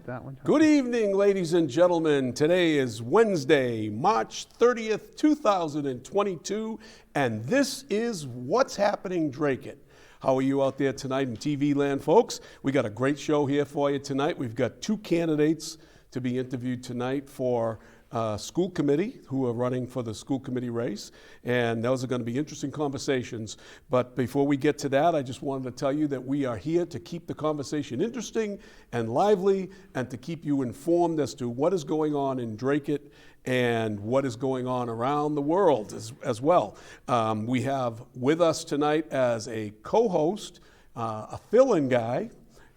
that one. Good evening, ladies and gentlemen. Today is Wednesday, March 30th, 2022, and this is What's Happening Dracut. How are you out there tonight in TV land, folks? We got a great show here for you tonight. We've got two candidates to be interviewed tonight for school committee who are running for the school committee race, and those are going to be interesting conversations. But before we get to that, I just wanted to tell you that we are here to keep the conversation interesting and lively and to keep you informed as to what is going on in Dracut and what is going on around the world as well. We have with us tonight as a co-host a fill-in guy,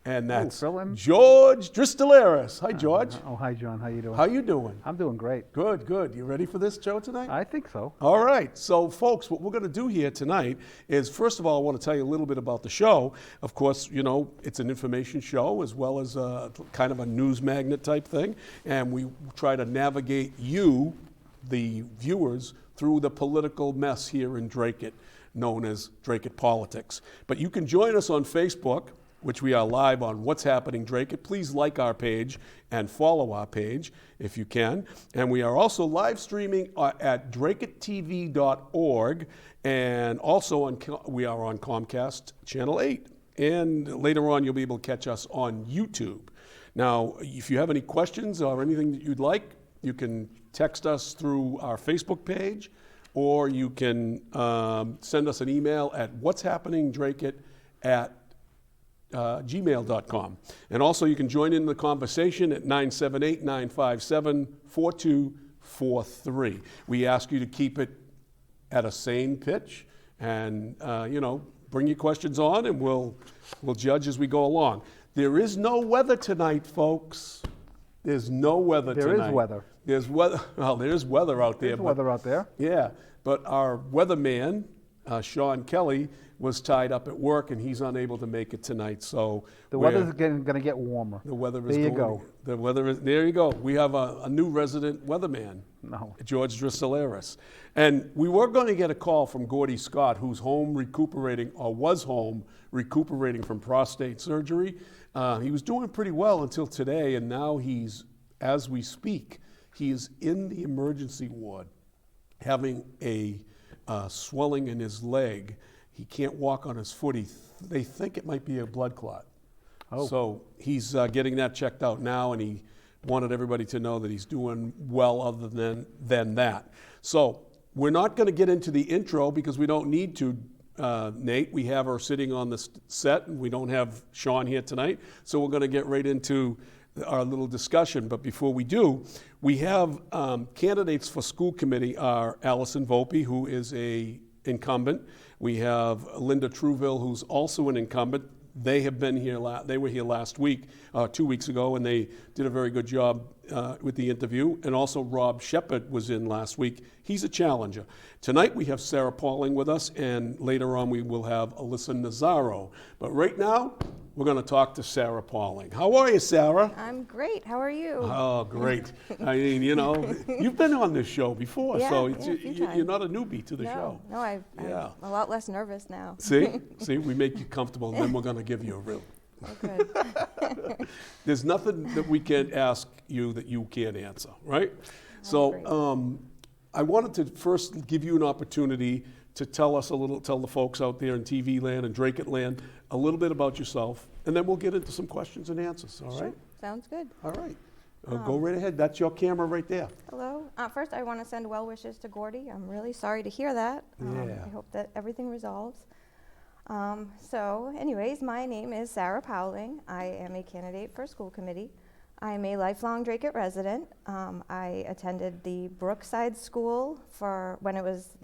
and that's George Dristaleris. Hi, George. Hi, John. How you doing? How you doing? I'm doing great. Good, good. You ready for this show tonight? I think so. All right. So, folks, what we're going to do here tonight is, first of all, I want to tell you a little bit about the show. Of course, you know, it's an information show as well as a kind of a news magnet type thing, and we try to navigate you, the viewers, through the political mess here in Dracut, known as Dracut Politics. But you can join us on Facebook, which we are live on What's Happening Dracut. Please like our page and follow our page if you can. And we are also live streaming at dracuttv.org, and also we are on Comcast Channel 8. And later on, you'll be able to catch us on YouTube. Now, if you have any questions or anything that you'd like, you can text us through our Facebook page, or you can send us an email at what'shappeningdracut@gmail.com. And also you can join in the conversation at 978-957-4243. We ask you to keep it at a sane pitch and, bring your questions on, and we'll judge as we go along. There is no weather tonight, folks. There's no weather tonight. There is weather. There's weather. Well, there's weather out there. There's weather out there. Yeah, but our weatherman, Sean Kelly, was tied up at work, and he's unable to make it tonight. So the weather's going to get warmer. The weather is there. You go. The weather is there. You go. We have a new resident weatherman, George Dristaleris, and we were going to get a call from Gordy Scott, who's home recuperating, or was home recuperating from prostate surgery. He was doing pretty well until today, and now he's, as we speak, he is in the emergency ward, having a swelling in his leg. He can't walk on his foot. They think it might be a blood clot. Oh. So he's getting that checked out now, and he wanted everybody to know that he's doing well other than that. So we're not going to get into the intro because we don't need to, Nate. We have her sitting on the set, and we don't have Sean here tonight. So we're going to get right into our little discussion. But before we do, we have candidates for school committee are Allison Volpe, who is a incumbent. We have Linda Truville, who's also an incumbent. They have been here. They were here last week, 2 weeks ago, and they did a very good job with the interview. And also Rob Shepard was in last week. He's a challenger. Tonight we have Sarah Pauling with us, and later on we will have Alyssa Nazaro. But right now, we're going to talk to Sarah Pauling. How are you, Sarah? I'm great. How are you? Oh, great. I mean, you've been on this show before, so you're not a newbie to the show. No, I'm a lot less nervous now. See, we make you comfortable, and then we're going to give you a room. Okay. There's nothing that we can't ask you that you can't answer, right? So I wanted to first give you an opportunity to tell the folks out there in TV land and Dracut land a little bit about yourself, and then we'll get into some questions and answers, all right? Sure. Sounds good. All right. Go right ahead. That's your camera right there. Hello. First, I want to send well wishes to Gordy. I'm really sorry to hear that. I hope that everything resolves. So anyways, my name is Sarah Pauling. I am a candidate for school committee. I am a lifelong Dracut resident. I attended the Brookside School for when it was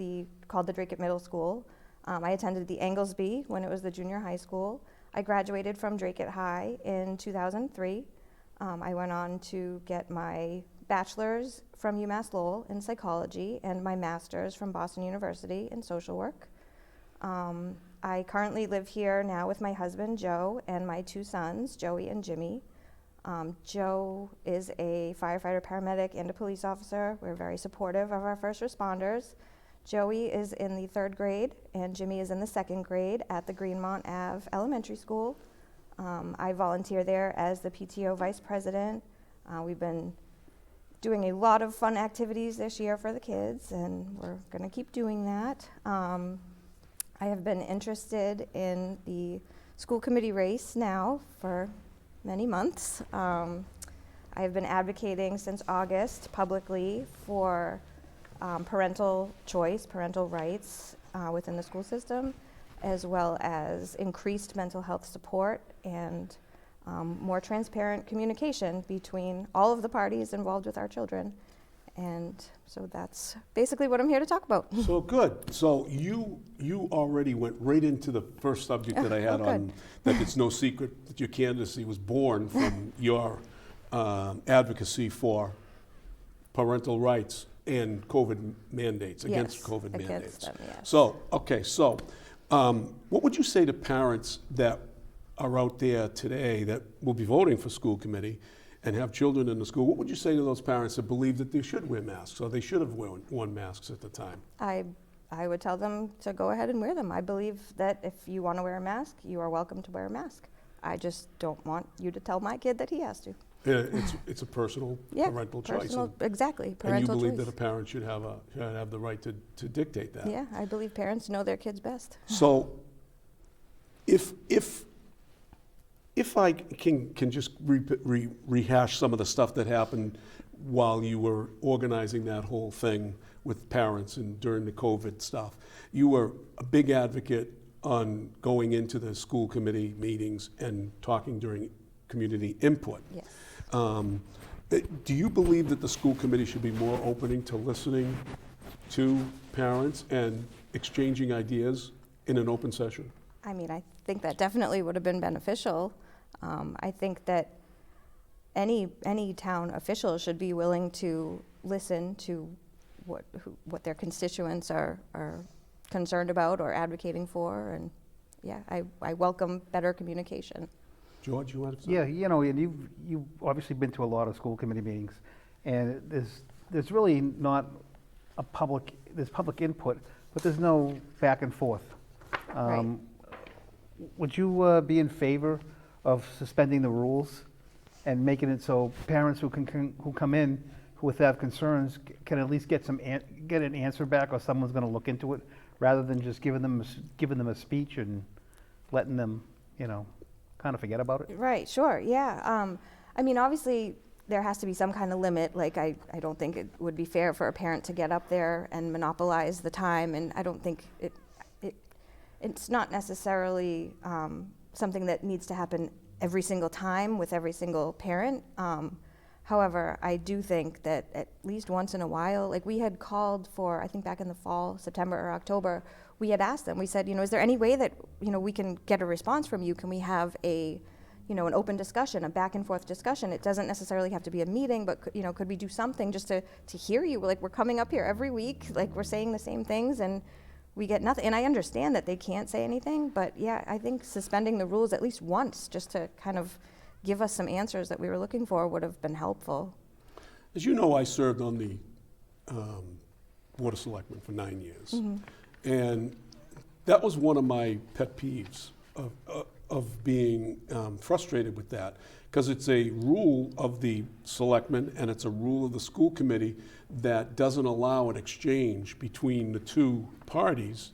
called the Dracut Middle School. I attended the Anglesby when it was the junior high school. I graduated from Dracut High in 2003. I went on to get my bachelor's from UMass Lowell in psychology and my master's from Boston University in social work. I currently live here now with my husband, Joe, and my two sons, Joey and Jimmy. Joe is a firefighter, paramedic, and a police officer. We're very supportive of our first responders. Joey is in the 3rd grade, and Jimmy is in the 2nd grade at the Greenmont Ave Elementary School. I volunteer there as the PTO vice president. We've been doing a lot of fun activities this year for the kids, and we're going to keep doing that. I have been interested in the school committee race now for many months. I have been advocating since August publicly for parental choice, parental rights within the school system, as well as increased mental health support and more transparent communication between all of the parties involved with our children. And so that's basically what I'm here to talk about. So good. So you already went right into the first subject that I had on, that it's no secret that your candidacy was born from your advocacy for parental rights and COVID mandates, against COVID mandates. Them, yes. So, okay, so what would you say to parents that are out there today that will be voting for school committee and have children in the school? What would you say to those parents that believe that they should wear masks, or they should have worn masks at the time? I would tell them to go ahead and wear them. I believe that if you want to wear a mask, you are welcome to wear a mask. I just don't want you to tell my kid that he has to. Yeah, it's a personal parental choice. Exactly, parental choice. And you believe that a parent should have the right to dictate that. Yeah, I believe parents know their kids best. So, if I can just rehash some of the stuff that happened while you were organizing that whole thing with parents and during the COVID stuff, you were a big advocate on going into the school committee meetings and talking during community input. Yes. Do you believe that the school committee should be more opening to listening to parents and exchanging ideas in an open session? I mean, I think that definitely would have been beneficial. I think that any town official should be willing to listen to what their constituents are concerned about or advocating for, and yeah, I welcome better communication. George, you want to say? Yeah, you know, and you've obviously been to a lot of school committee meetings, and there's really not there's public input, but there's no back and forth. Right. Would you be in favor of suspending the rules and making it so parents who come in who have concerns can at least get an answer back, or someone's going to look into it, rather than just giving them a speech and letting them, kind of forget about it? Right, sure, yeah. I mean, obviously, there has to be some kind of limit. Like, I don't think it would be fair for a parent to get up there and monopolize the time, and I don't think it's not necessarily something that needs to happen every single time with every single parent. However, I do think that at least once in a while, like we had called for, I think back in the fall, September or October, we had asked them, we said, is there any way that, we can get a response from you? Can we have an open discussion, a back and forth discussion? It doesn't necessarily have to be a meeting, but could we do something just to hear you? Like, we're coming up here every week, like we're saying the same things and we get nothing. And I understand that they can't say anything, but yeah, I think suspending the rules at least once, just to kind of give us some answers that we were looking for, would have been helpful. As you know, I served on the Board of Selectmen for 9 years. Mm-hmm. And that was one of my pet peeves of being frustrated with that, because it's a rule of the selectmen and it's a rule of the school committee that doesn't allow an exchange between the two parties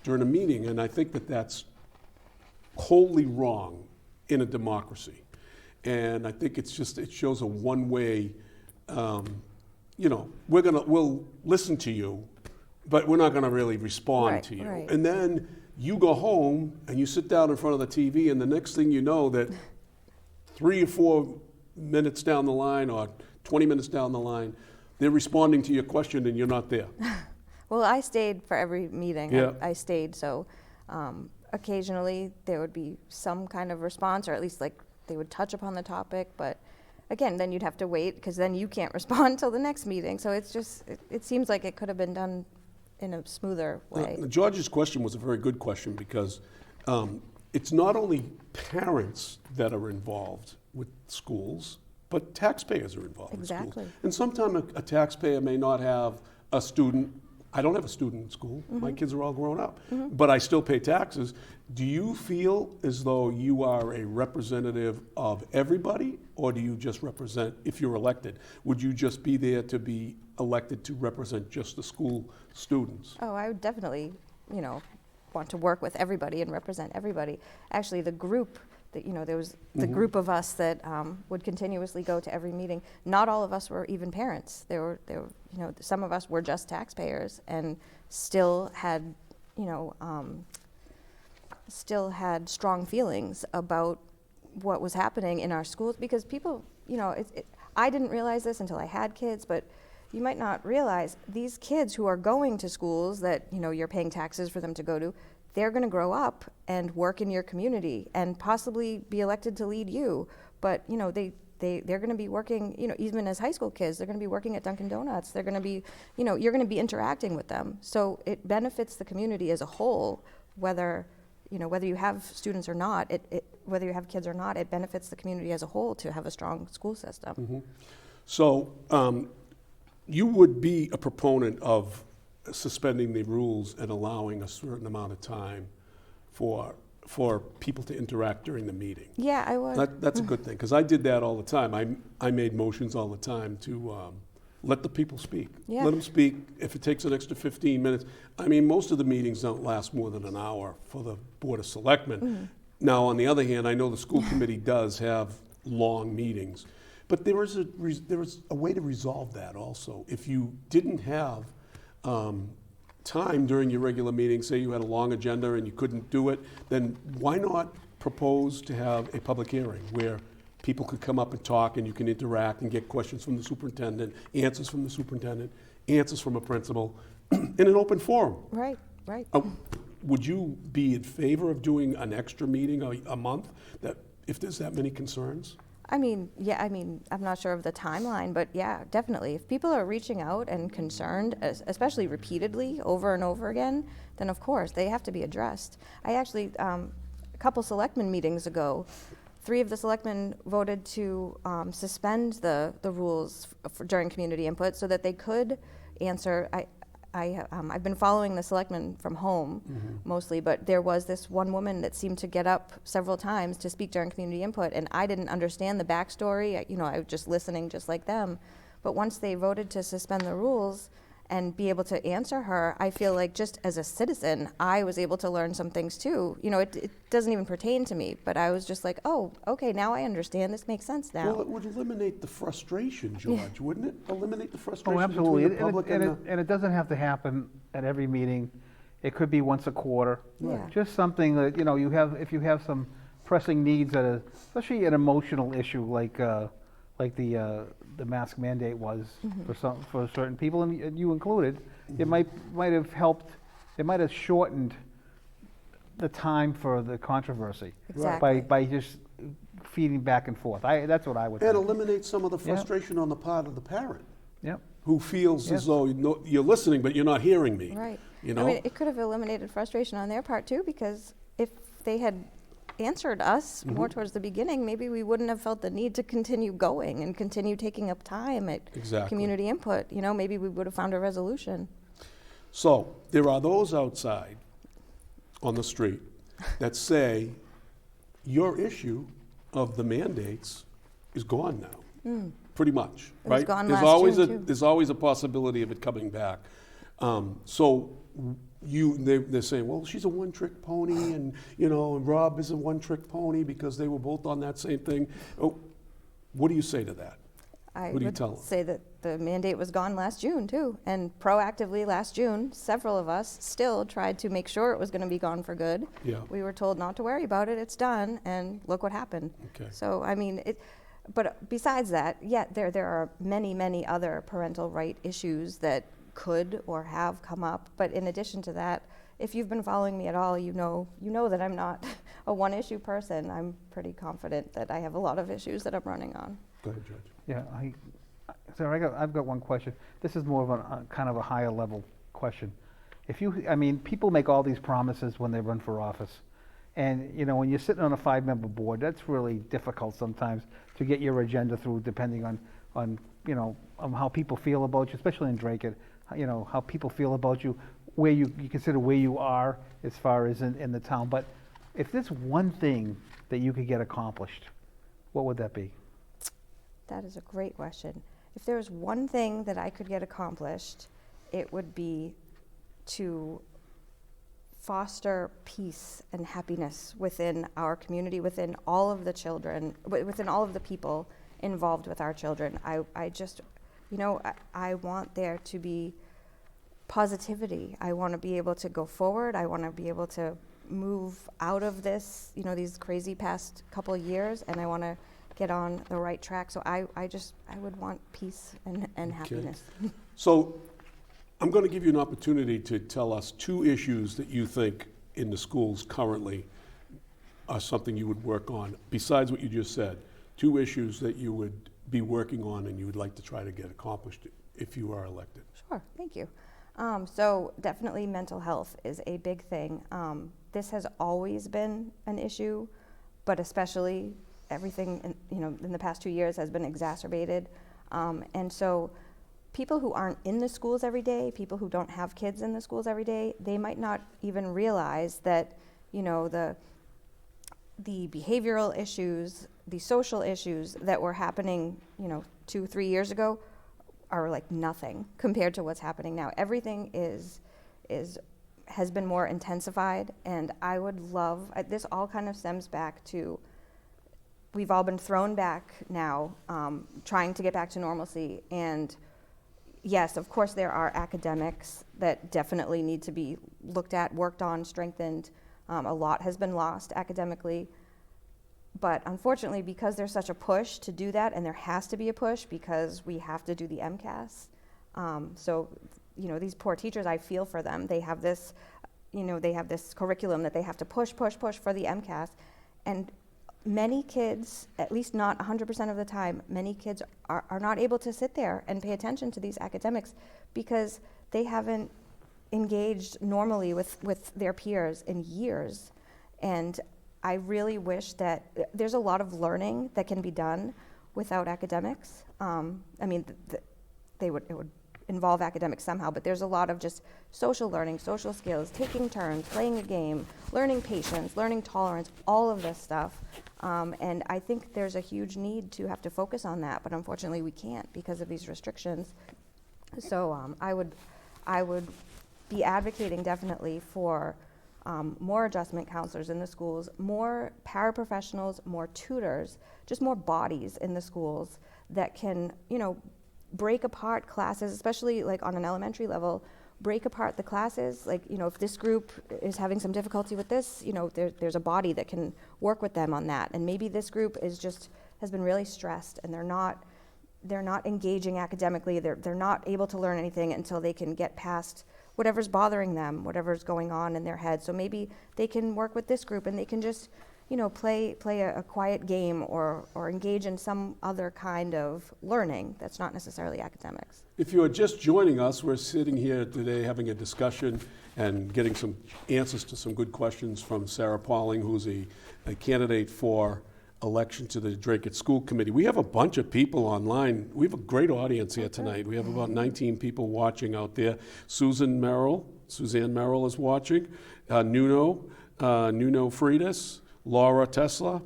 during a meeting. And I think that that's wholly wrong in a democracy. And I think it shows a one-way, we'll listen to you, but we're not going to really respond to you. Right. And then you go home and you sit down in front of the TV, and the next thing you know, that 3 or 4 minutes down the line or 20 minutes down the line, they're responding to your question and you're not there. Well, I stayed for every meeting. Yeah. I stayed, so occasionally there would be some kind of response, or at least like they would touch upon the topic, but again, then you'd have to wait, because then you can't respond till the next meeting. So it's just, it seems like it could have been done in a smoother way. George's question was a very good question, because it's not only parents that are involved with schools, but taxpayers are involved with schools. Exactly. And sometimes a taxpayer may not have a student I don't have a student in school. My kids are all grown up, but I still pay taxes. Do you feel as though you are a representative of everybody, or do you just represent, if you're elected, would you just be there to be elected to represent just the school students? Oh, I would definitely, want to work with everybody and represent everybody. Actually, the group that, there was the group of us that would continuously go to every meeting. Not all of us were even parents. There were, some of us were just taxpayers and still had, strong feelings about what was happening in our schools, because people, I didn't realize this until I had kids, but you might not realize these kids who are going to schools that, you're paying taxes for them to go to, they're going to grow up and work in your community and possibly be elected to lead you. But, they're going to be working, even as high school kids, they're going to be working at Dunkin' Donuts. They're going to be, you're going to be interacting with them. So it benefits the community as a whole, whether you have students or not, whether you have kids or not, it benefits the community as a whole to have a strong school system. So you would be a proponent of suspending the rules and allowing a certain amount of time for people to interact during the meeting. Yeah, I would. That's a good thing, because I did that all the time. I made motions all the time to let the people speak. Yeah. Let them speak. If it takes an extra 15 minutes. I mean, most of the meetings don't last more than an hour for the Board of Selectmen. Now, on the other hand, I know the school committee does have long meetings, but there is a way to resolve that also. If you didn't have time during your regular meeting, say you had a long agenda and you couldn't do it, then why not propose to have a public hearing where people could come up and talk and you can interact and get questions from the superintendent, answers from the superintendent, answers from a principal in an open forum? Right. Would you be in favor of doing an extra meeting a month that if there's that many concerns? I'm not sure of the timeline, but yeah, definitely. If people are reaching out and concerned, especially repeatedly over and over again, then of course they have to be addressed. I actually, a couple selectmen meetings ago, 3 of the selectmen voted to suspend the rules during community input so that they could answer. I've been following the selectmen from home mostly, but there was this one woman that seemed to get up several times to speak during community input, and I didn't understand the backstory. I was just listening just like them. But once they voted to suspend the rules and be able to answer her, I feel like just as a citizen, I was able to learn some things too. It doesn't even pertain to me, but I was just like, oh, okay, now I understand. This makes sense now. Well, it would eliminate the frustration, George, wouldn't it? Eliminate the frustration absolutely. between the public And it doesn't have to happen at every meeting. It could be once a quarter. Yeah. Just something that, if you have some pressing needs, especially an emotional issue like the mask mandate was for certain people, and you included, it might have helped. It might have shortened the time for the controversy by just feeding back and forth. That's what I would. And eliminate some of the frustration on the part of the parent. Yep. Who feels as though you're listening, but you're not hearing me. Right. I mean, it could have eliminated frustration on their part too, because if they had answered us more towards the beginning, maybe we wouldn't have felt the need to continue going and continue taking up time at community input. Maybe we would have found a resolution. So there are those outside on the street that say your issue of the mandates is gone now, pretty much, It right? was gone There's last always June, too. there's always a possibility of it coming back. So they're saying, well, she's a one-trick pony, and and Rob is a one-trick pony because they were both on that same thing. Oh, what do you say to that? I What do you would tell them? say that the mandate was gone last June too, and proactively last June, several of us still tried to make sure it was going to be gone for good. Yeah. We were told not to worry about it, it's done, and look what happened. Okay. So, but besides that, there are many other parental right issues that could or have come up. But in addition to that, if you've been following me at all, you know that I'm not a one-issue person. I'm pretty confident that I have a lot of issues that I'm running on. Go ahead, Judge. Yeah, I've got one question. This is more of a kind of a higher level question. People make all these promises when they run for office. And, when you're sitting on a 5-member board, that's really difficult sometimes to get your agenda through, depending on how people feel about you, especially in Dracut. you know, how people feel about you, where you consider where you are as far as in the town. But if there's one thing that you could get accomplished, what would that be? That is a great question. If there was one thing that I could get accomplished, it would be to foster peace and happiness within our community, within all of the children, within all of the people involved with our children. I just, you know, I want there to be positivity. I want to be able to go forward. I want to be able to move out of this, you know, these crazy past couple of years, and I want to get on the right track. So I would want peace and happiness. So I'm going to give you an opportunity to tell us 2 issues that you think in the schools currently are something you would work on, besides what you just said. 2 issues that you would be working on and you would like to try to get accomplished if you are elected. Sure, thank you. So definitely mental health is a big thing. This has always been an issue, but especially everything in the past 2 years has been exacerbated. And so people who aren't in the schools every day, people who don't have kids in the schools every day, they might not even realize that, you know, the behavioral issues, the social issues that were happening, you know, 2-3 years ago are like nothing compared to what's happening now. Everything has been more intensified, and I would love, this all kind of stems back to, we've all been thrown back now, trying to get back to normalcy. And yes, of course, there are academics that definitely need to be looked at, worked on, strengthened. A lot has been lost academically. But unfortunately, because there's such a push to do that, and there has to be a push because we have to do the MCAS. So, you know, these poor teachers, I feel for them. They have this, you know, they have this curriculum that they have to push for the MCAS. And many kids, at least not 100% of the time, many kids are not able to sit there and pay attention to these academics because they haven't engaged normally with their peers in years. And I really wish that there's a lot of learning that can be done without academics. I mean, it would involve academics somehow, but there's a lot of just social learning, social skills, taking turns, playing a game, learning patience, learning tolerance, all of this stuff. And I think there's a huge need to have to focus on that, but unfortunately we can't because of these restrictions. So I would be advocating definitely for more adjustment counselors in the schools, more paraprofessionals, more tutors, just more bodies in the schools that can, you know, break apart classes, especially like on an elementary level, break apart the classes. Like, you know, if this group is having some difficulty with this, you know, there's a body that can work with them on that. And maybe this group has been really stressed and they're not engaging academically. They're not able to learn anything until they can get past whatever's bothering them, whatever's going on in their head. So maybe they can work with this group and they can just, you know, play a quiet game or engage in some other kind of learning that's not necessarily academics. If you are just joining us, we're sitting here today having a discussion and getting some answers to some good questions from Sarah Pauling, who's a candidate for election to the Dracut School Committee. We have a bunch of people online. We have a great audience here tonight. We have about 19 people watching out there. Suzanne Merrill is watching. Nuno Freitas, Laura Tessa,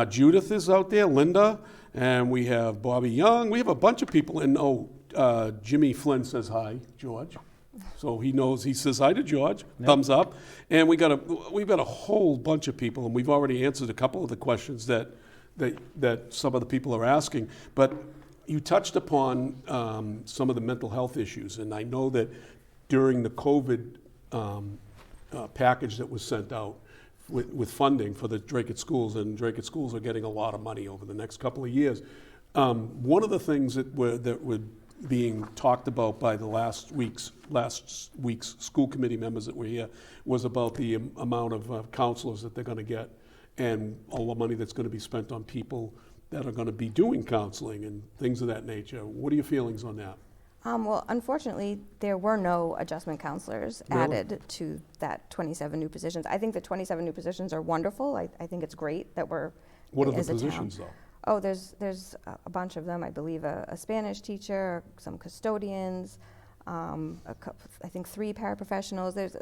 Judith is out there, Linda, and we have Bobby Young. We have a bunch of people, and Jimmy Flynn says hi, George. So he knows, he says hi to George, thumbs up. And we've got a whole bunch of people, and we've already answered a couple of the questions that some of the people are asking. But you touched upon some of the mental health issues, and I know that during the COVID package that was sent out with funding for the Dracut schools, and Dracut schools are getting a lot of money over the next couple of years. One of the things that were being talked about by the last week's school committee members that were here was about the amount of counselors that they're going to get and all the money that's going to be spent on people that are going to be doing counseling and things of that nature. What are your feelings on that? Well, unfortunately, there were no adjustment counselors added to that 27 new positions. I think the 27 new positions are wonderful. I think it's great that we're What are the as a town. positions, though? Oh, there's a bunch of them. I believe a Spanish teacher, some custodians, I think 3 paraprofessionals. There's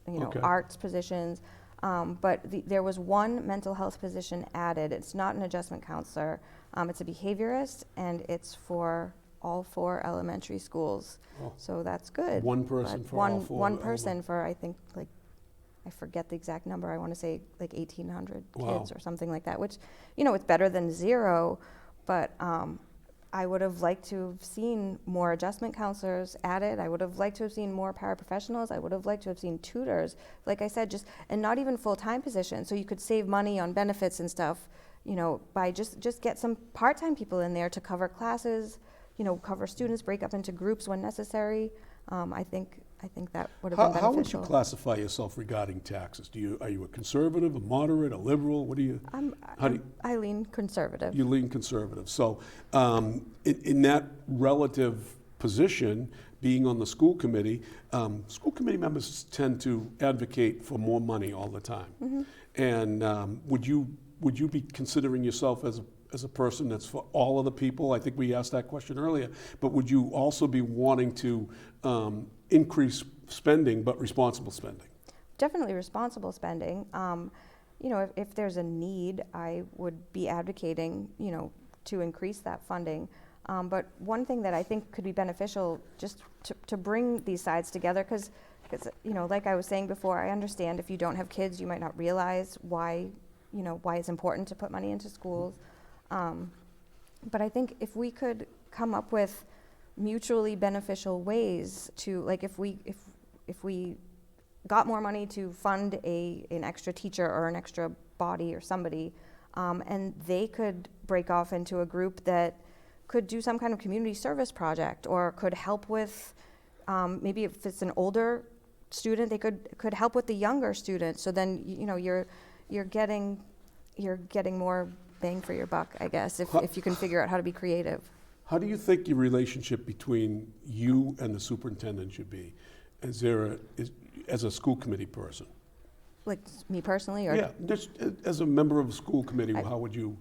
Okay. arts positions, but there was one mental health position added. It's not an adjustment counselor. It's a behaviorist, and it's for all 4 elementary schools. Oh. So that's good. One person But for all 4 One person for, I think, like, I forget the exact number. I want to say like 1,800 Wow. kids or something like that, which, it's better than 0, but I would have liked to have seen more adjustment counselors added. I would have liked to have seen more paraprofessionals. I would have liked to have seen tutors. Like I said, and not even full-time positions, so you could save money on benefits and stuff, by just get some part-time people in there to cover classes, cover students, break up into groups when necessary. I think that would have been beneficial. How would you classify yourself regarding taxes? Are you a conservative, a moderate, a liberal? What do you? I lean conservative. You lean conservative. So in that relative position, being on the school committee members tend to advocate for more money all the time. Mm-hmm. And would you be considering yourself as a person that's for all of the people? I think we asked that question earlier. But would you also be wanting to increase spending, but responsible spending? Definitely responsible spending. If there's a need, I would be advocating, to increase that funding. But one thing that I think could be beneficial, just to bring these sides together, because like I was saying before, I understand if you don't have kids, you might not realize why it's important to put money into schools. But I think if we could come up with mutually beneficial ways to, like, if we got more money to fund an extra teacher or an extra body or somebody, and they could break off into a group that could do some kind of community service project, or could help with, maybe if it's an older student, they could help with the younger student. So then you're getting more bang for your buck, I guess, if you can figure out how to be creative. How do you think your relationship between you and the superintendent should be? As a school committee person? Like me personally, or? Yeah, just as a member of a school committee, how would you?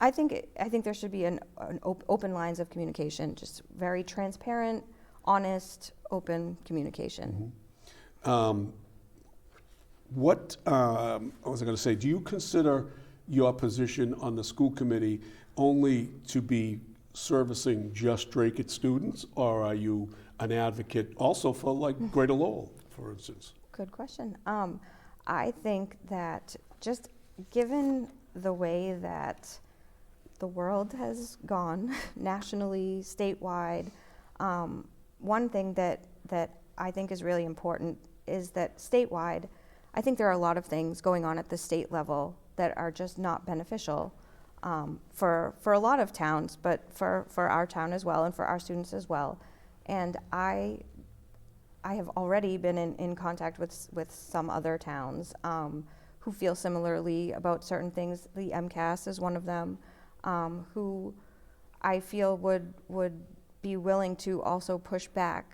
I think there should be an open lines of communication, just very transparent, honest, open communication. Mm-hmm. What was I going to say? Do you consider your position on the school committee only to be servicing just Dracut students, or are you an advocate also for, like, Greater Lowell, for instance? Good question. I think that just given the way that the world has gone nationally, statewide, one thing that I think is really important is that statewide, I think there are a lot of things going on at the state level that are just not beneficial for a lot of towns, but for our town as well, and for our students as well. And I have already been in contact with some other towns who feel similarly about certain things. The MCAS is one of them, who I feel would be willing to also push back.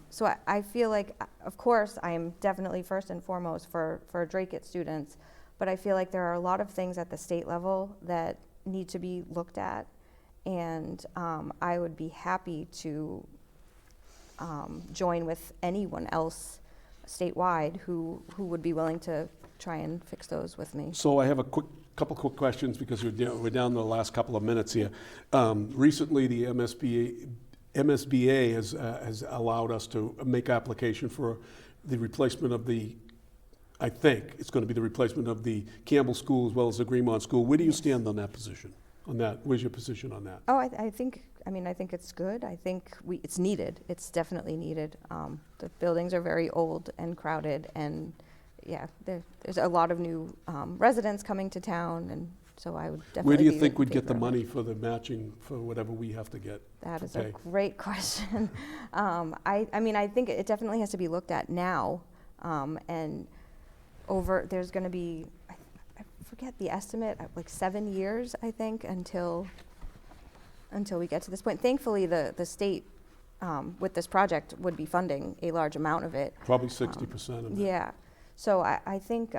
So I feel like, of course, I am definitely first and foremost for Dracut students, but I feel like there are a lot of things at the state level that need to be looked at, and I would be happy to join with anyone else statewide who would be willing to try and fix those with me. So I have a couple quick questions, because we're down to the last couple of minutes here. Recently, the MSBA has allowed us to make application for the replacement of I think it's going to be the replacement of the Campbell School as well as the Greenmont School. Where do you stand on that position? Where's your position on that? Oh, I think it's good. I think it's needed. It's definitely needed. The buildings are very old and crowded, and yeah, there's a lot of new residents coming to town, and so I would definitely. Where do you think we'd get the money for the matching for whatever we have to get? That is a great question. I think it definitely has to be looked at now, and there's going to be, I forget the estimate, like 7 years, I think, until we get to this point. Thankfully, the state, with this project, would be funding a large amount of it. Probably 60% of it. Yeah. So I think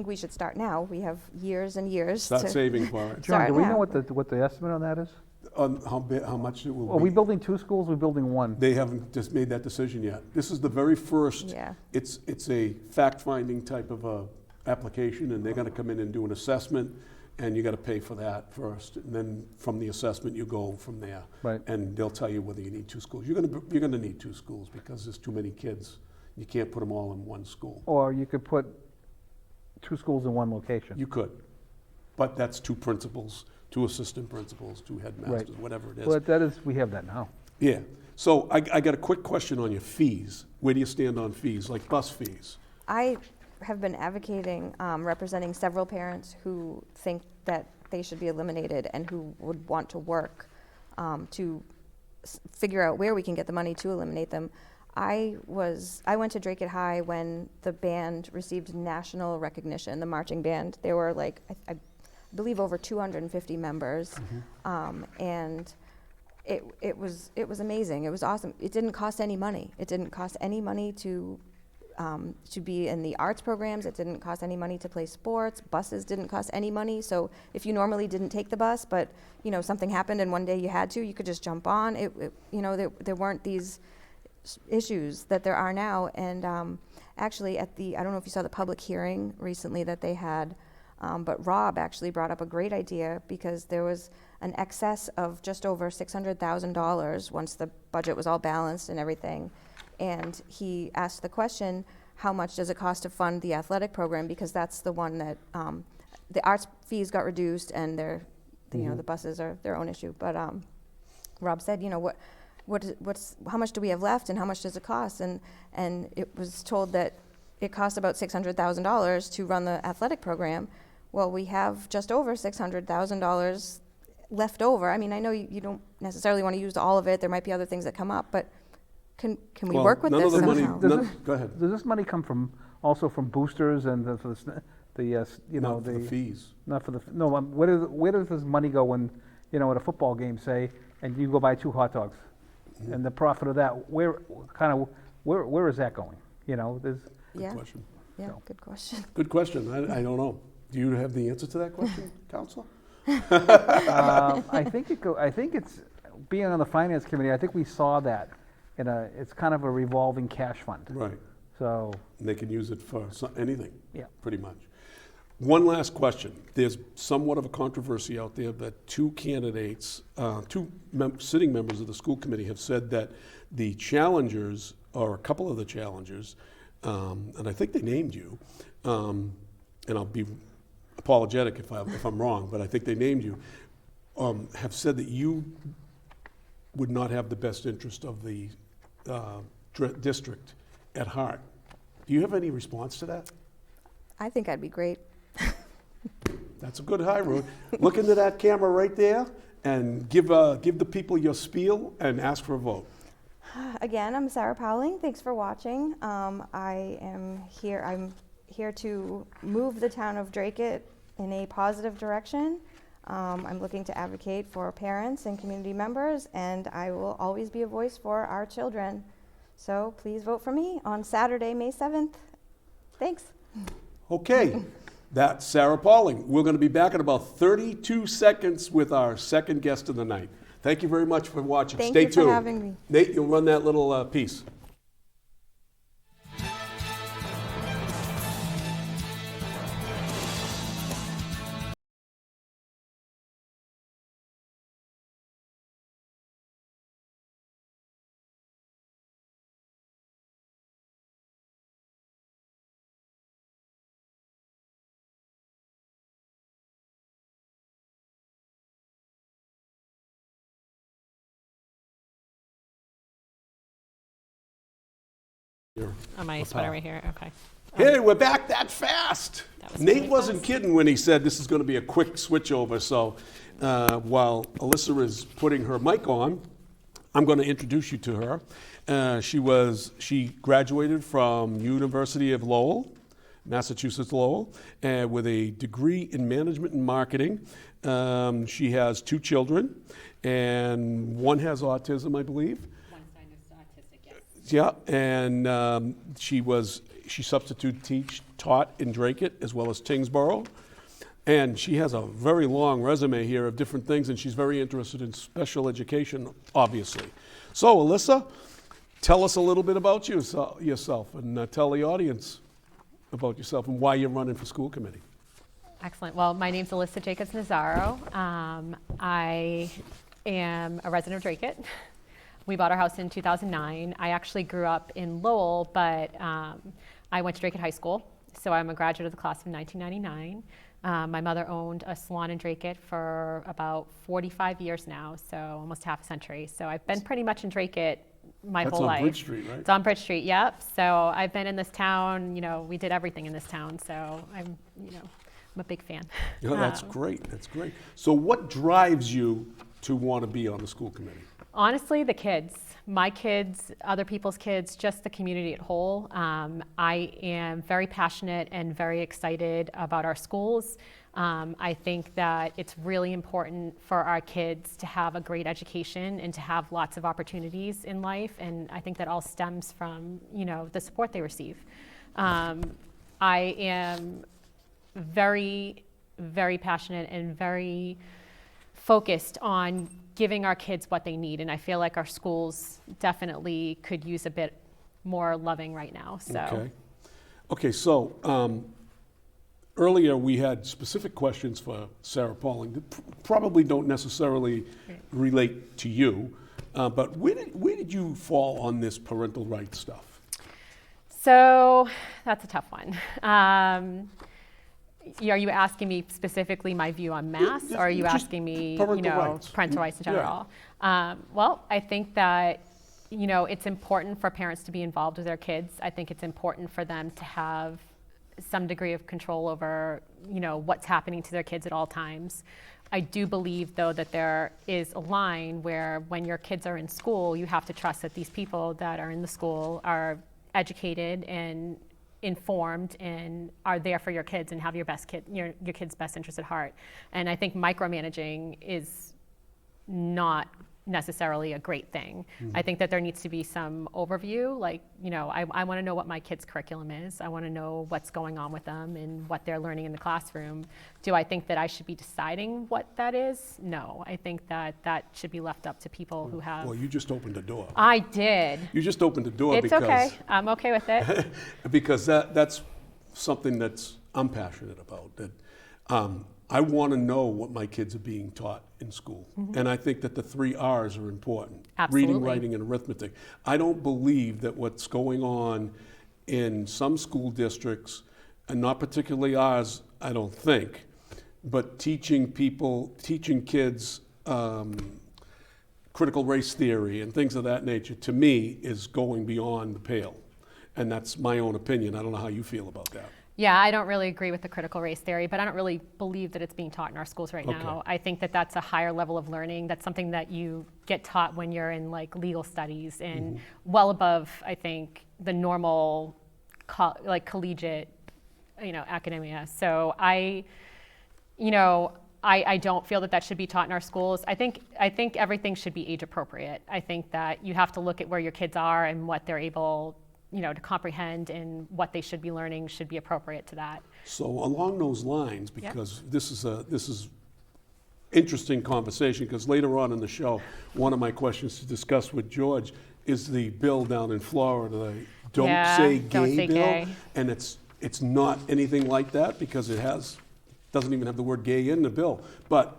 we should start now. We have years and years Start to saving for it. John, start do we now. know what the estimate on that is? On how much it will Are we be? building 2 schools, or are we building 1? They haven't just made that decision yet. This is the very first, Yeah. it's a fact-finding type of a application, and they're gonna come in and do an assessment, and you gotta pay for that first. And then from the assessment, you go from there. Right. And they'll tell you whether you need 2 schools. You're gonna need 2 schools because there's too many kids. You can't put them all in one school. Or you could put 2 schools in 1 location. You could, but that's 2 principals, 2 assistant principals, 2 headmasters, whatever it is. Well, that is, we have that now. Yeah. So I got a quick question on your fees. Where do you stand on fees, like bus fees? I have been advocating, representing several parents who think that they should be eliminated and who would want to work to figure out where we can get the money to eliminate them. I went to Dracut High when the band received national recognition, the marching band. There were like, I believe over 250 members, and it was amazing. It was awesome. It didn't cost any money. It didn't cost any money to be in the arts programs. It didn't cost any money to play sports. Buses didn't cost any money. So if you normally didn't take the bus, but something happened and one day you had to, you could just jump on. There weren't these issues that there are now. And actually I don't know if you saw the public hearing recently that they had, but Rob actually brought up a great idea because there was an excess of just over $600,000 once the budget was all balanced and everything. And he asked the question, how much does it cost to fund the athletic program? Because that's the one that the arts fees got reduced and the buses are their own issue. But Rob said, how much do we have left and how much does it cost? And it was told that it costs about $600,000 to run the athletic program. Well, we have just over $600,000 left over. I mean, I know you don't necessarily want to use all of it. There might be other things that come up, but can we work with none this of the money- somehow? Go ahead. Does this money come also from boosters and Not for the fees. Not for the, no, where does this money go when, at a football game, say, and you go buy 2 hot dogs? And the profit of that, where is that going? There's, Yeah, Question. yeah, So. good question. Good question. I don't know. Do you have the answer to that question, Counselor? I think it's, being on the finance committee, I think we saw that it's kind of a revolving cash fund. Right. So, And they can use it for anything. Yeah. Pretty much. One last question. There's somewhat of a controversy out there that 2 candidates, sitting members of the school committee have said that the challengers, or a couple of the challengers, and I think they named you, and I'll be apologetic if I'm wrong, but I think they named you, have said that you would not have the best interest of the district at heart. Do you have any response to that? I think I'd be great. That's a good high road. Look into that camera right there and give the people your spiel and ask for a vote. Again, I'm Sarah Powling. Thanks for watching. I'm here to move the town of Dracut in a positive direction. I'm looking to advocate for parents and community members, and I will always be a voice for our children. So please vote for me on Saturday, May 7th. Thanks. Okay, that's Sarah Pauling. We're going to be back in about 32 seconds with our second guest of the night. Thank you very much for watching. Thank Stay you for tuned. having me. Nate, you'll run that little piece. On my sweater right here, okay. Hey, we're back that fast. That was Nate really wasn't fast. kidding when he said this is going to be a quick switch over. So while Alyssa is putting her mic on, I'm going to introduce you to her. She graduated from University of Lowell, Massachusetts Lowell, with a degree in management and marketing. She has 2 children, and one has autism, I believe. One is autistic, yes. Yeah, and she was She taught in Dracut as well as Tingsboro. And she has a very long resume here of different things, and she's very interested in special education, obviously. So, Alyssa, tell us a little bit about yourself and tell the audience about yourself and why you're running for school committee. Excellent. Well, my name's Alyssa Jacobs Nazaro. I am a resident of Dracut. We bought our house in 2009. I actually grew up in Lowell, but I went to Dracut High School, so I'm a graduate of the class of 1999. My mother owned a salon in Dracut for about 45 years now, so almost half a century. So I've been pretty much in Dracut my whole life. That's on Bridge Street, right? It's on Bridge Street, yep. So I've been in this town, we did everything in this town, so I'm a big fan. Yeah, that's great, that's great. So what drives you to want to be on the school committee? Honestly, the kids. My kids, other people's kids, just the community at whole. I am very passionate and very excited about our schools. I think that it's really important for our kids to have a great education and to have lots of opportunities in life, and I think that all stems from, the support they receive. I am very, very passionate and very focused on giving our kids what they need, and I feel like our schools definitely could use a bit more loving right now. So. Okay. So earlier we had specific questions for Sarah Pauling that probably don't necessarily relate to you, but where did you fall on this parental rights stuff? So that's a tough one. Are you asking me specifically my view on masks, or are you asking me, parental rights in general? Yeah. Well, I think that, it's important for parents to be involved with their kids. I think it's important for them to have some degree of control over, what's happening to their kids at all times. I do believe, though, that there is a line where when your kids are in school, you have to trust that these people that are in the school are educated and informed and are there for your kids and have your kids' best interest at heart. And I think micromanaging is not necessarily a great thing. I think that there needs to be some overview, like, I want to know what my kid's curriculum is. I want to know what's going on with them and what they're learning in the classroom. Do I think that I should be deciding what that is? No, I think that should be left up to people who have... Well, you just opened a door. I did. You just opened a door. It's okay. I'm okay with it. Because that's something I'm passionate about. That I want to know what my kids are being taught in school. And I think that the 3 R's are important. Absolutely. Reading, writing, and arithmetic. I don't believe that what's going on in some school districts, and not particularly ours, I don't think, but teaching kids critical race theory and things of that nature, to me, is going beyond the pale. And that's my own opinion. I don't know how you feel about that. Yeah, I don't really agree with the critical race theory, but I don't really believe that it's being taught in our schools right now. I think that that's a higher level of learning. That's something that you get taught when you're in legal studies and well above, I think, the normal collegiate, academia. So I don't feel that should be taught in our schools. I think everything should be age appropriate. I think that you have to look at where your kids are and what they're able to comprehend, and what they should be learning should be appropriate to that. So along those lines, because this is interesting conversation, because later on in the show, one of my questions to discuss with George is the bill down in Florida, the Don't Say Gay bill, gay. And it's not anything like that because doesn't even have the word gay in the bill. But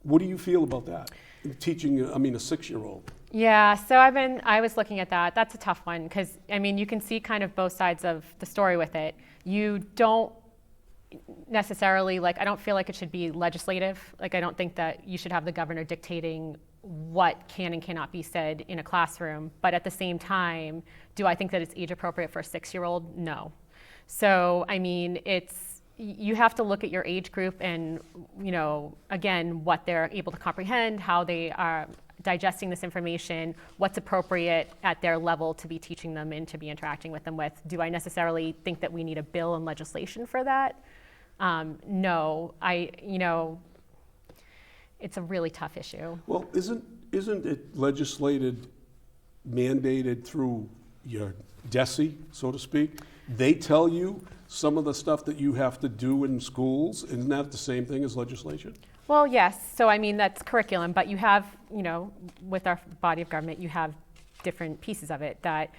what do you feel about that? Teaching, a 6-year-old. Yeah, so I was looking at that. That's a tough one because, you can see kind of both sides of the story with it. You don't necessarily, I don't feel like it should be legislative. I don't think that you should have the governor dictating what can and cannot be said in a classroom. But at the same time, do I think that it's age appropriate for a 6-year-old? No. So, you have to look at your age group and, again, what they're able to comprehend, how they are digesting this information, what's appropriate at their level to be teaching them and to be interacting with them with. Do I necessarily think that we need a bill and legislation for that? No. It's a really tough issue. Well, isn't it legislated, mandated through your DESE, so to speak? they tell you some of the stuff that you have to do in schools? Isn't that the same thing as legislation? Well, yes. So, I mean, that's curriculum, but you have, with our body of government, you have different pieces of it that,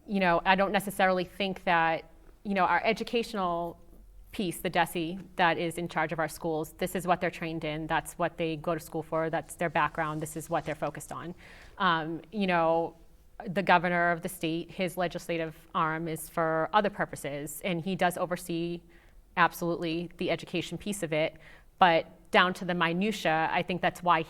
I don't necessarily think that, our educational piece, the DESE, that is in charge of our schools, this is what they're trained in, that's what they go to school for, that's their background, this is what they're focused on. The governor of the state, his legislative arm is for other purposes, and he does oversee absolutely the education piece of it, but down to the minutia, I think that's why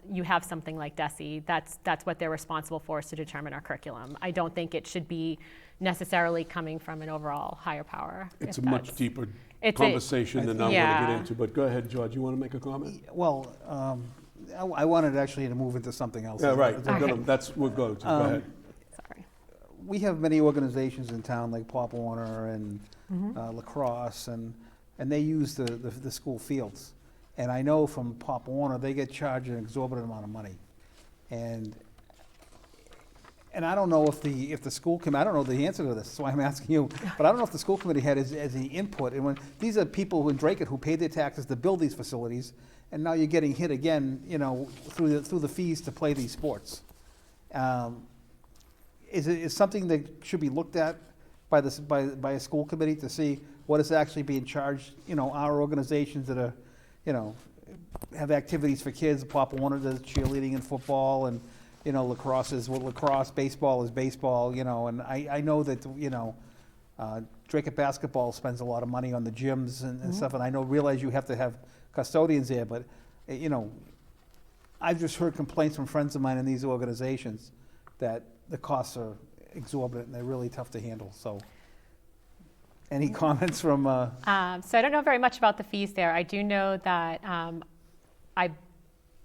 you have something like DESE. That's what they're responsible for, is to determine our curriculum. I don't think it should be necessarily coming from an overall higher power. It's a much deeper conversation than I want to get into, but go ahead, George, you want to make a comment? Well, I wanted actually to move into something else. Yeah, right. Okay. We'll go to. Go ahead. Sorry. We have many organizations in town like Pop Warner and Lacrosse, and they use the school fields. And I know from Pop Warner, they get charged an exorbitant amount of money. And I don't know if the school committee, I don't know the answer to this, so I'm asking you, but I don't know if the school committee had as any input. And when these are people who in Dracut who paid their taxes to build these facilities, and now you're getting hit again, through the fees to play these sports. Is something that should be looked at by a school committee to see what is actually being charged? Our organizations that are, have activities for kids. Pop Warner does cheerleading and football, and lacrosse is lacrosse, baseball is baseball. And I know that Dracut basketball spends a lot of money on the gyms and stuff, and I realize you have to have custodians there, but I've just heard complaints from friends of mine in these organizations that the costs are exorbitant and they're really tough to handle. So, any comments from? So I don't know very much about the fees there. I do know that I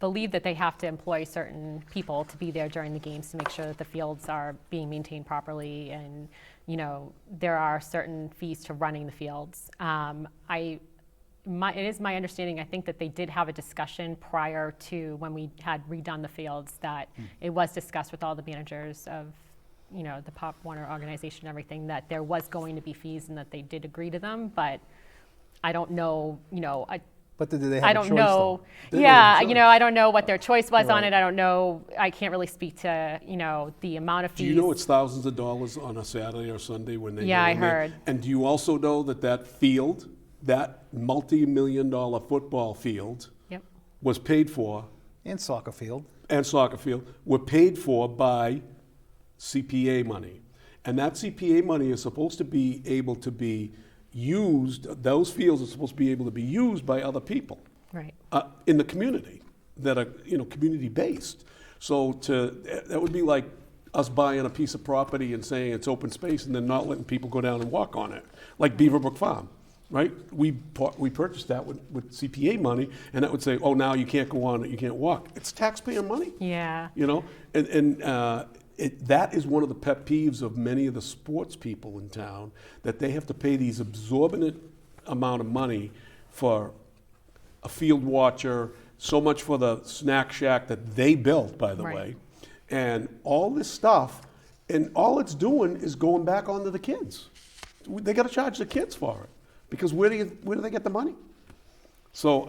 believe that they have to employ certain people to be there during the games to make sure that the fields are being maintained properly, and there are certain fees to running the fields. It is my understanding, I think that they did have a discussion prior to when we had redone the fields, that it was discussed with all the managers of the Pop Warner organization and everything, that there was going to be fees and that they did agree to them, but I don't know, But did they have I a don't choice, know. though? Yeah, I don't know what their choice was on Right. it. I don't know. I can't really speak to, the amount of fees. Do you know it's thousands of dollars on a Saturday or Sunday when they Yeah, go I in there? heard. And do you also know that field, that multi-million-dollar football field, Yep. was paid for, And soccer field. and soccer field, were paid for by CPA money. And that CPA money is supposed to be able to be used, those fields are supposed to be able to be used by other people. Right. In the community that are, community-based. So that would be like us buying a piece of property and saying it's open space and then not letting people go down and walk on it, like Beaverbrook Farm, right? We purchased that with CPA money, and that would say, oh, now you can't go on it, you can't walk. It's taxpayer money. Yeah. That is one of the pet peeves of many of the sports people in town, that they have to pay these exorbitant amount of money for a field watcher, so much for the snack shack that they built, by the Right. way, and all this stuff, and all it's doing is going back onto the kids. They got to charge the kids for it, because where do they get the money? So,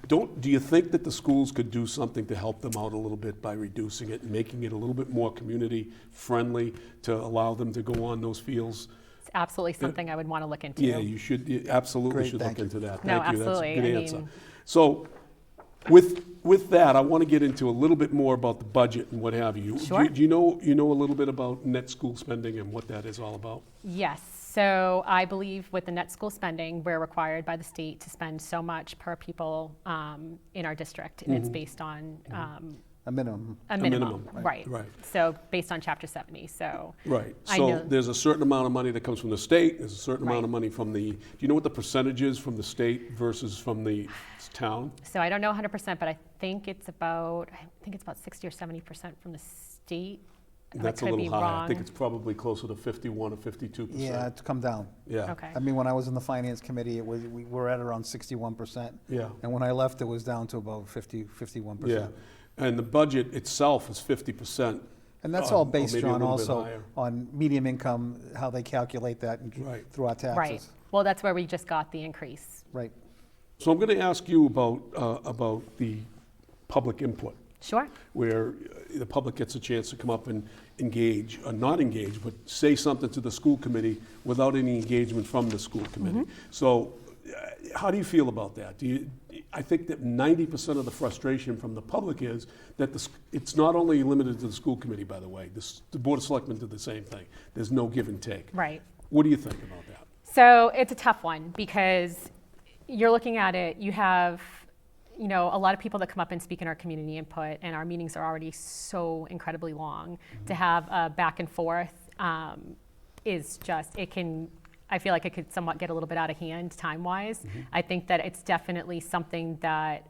do you think that the schools could do something to help them out a little bit by reducing it and making it a little bit more community friendly to allow them to go on those fields? It's absolutely something I would want to look into. Yeah, you absolutely Great, should thank look you. into that. No, Thank you. absolutely. That's a I good answer. mean- So, with that, I want to get into a little bit more about the budget and what have you. Sure. Do you know a little bit about net school spending and what that is all about? Yes. So I believe with the net school spending, we're required by the state to spend so much per pupil in our district, and it's based on A minimum. a minimum. minimum, Right. right. So based on Chapter 70. So Right. I So know- there's a certain amount of money that comes from the state. There's a certain amount Right. of money from the. Do you know what the percentage is from the state versus from the town? So I don't know 100%, but I think it's about 60 or 70% from the state. That's a I could little be high. I wrong. think it's probably closer to 51 or 52%. Yeah, it's come down. Yeah. Okay. I mean, when I was in the finance committee, we were at around 61%. Yeah. And when I left, it was down to about 51%. Yeah. And the budget itself is 50% And that's all Or based, maybe a John, little bit also higher. on medium income, how they calculate that Right. through our taxes. Right. Well, that's where we just got the increase. Right. So I'm going to ask you about the public input, Sure. where the public gets a chance to come up and engage, or not engage, but say something to the school committee without any engagement from the school committee. So how do you feel about that? I think that 90% of the frustration from the public is that it's not only limited to the school committee, by the way. The Board of Selectmen did the same thing. There's no give and take. Right. What do you think about that? So it's a tough one because you're looking at it, you have, you know, a lot of people that come up and speak in our community input, and our meetings are already so incredibly long. To have a back and forth is just, I feel like it could somewhat get a little bit out of hand time-wise. I think that it's definitely something that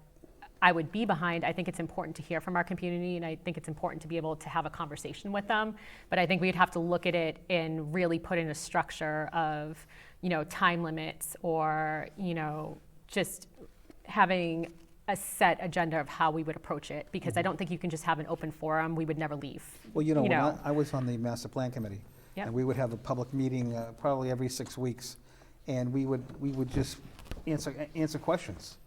I would be behind. I think it's important to hear from our community, and I think it's important to be able to have a conversation with them. But I think we'd have to look at it and really put in a structure of, you know, time limits, or, you know, just having a set agenda of how we would approach it, because I don't think you can just have an open forum. We would never leave. Well, you know, when I was on the master plan committee, Yep. and we would have a public meeting probably every 6 weeks, and we would just answer questions,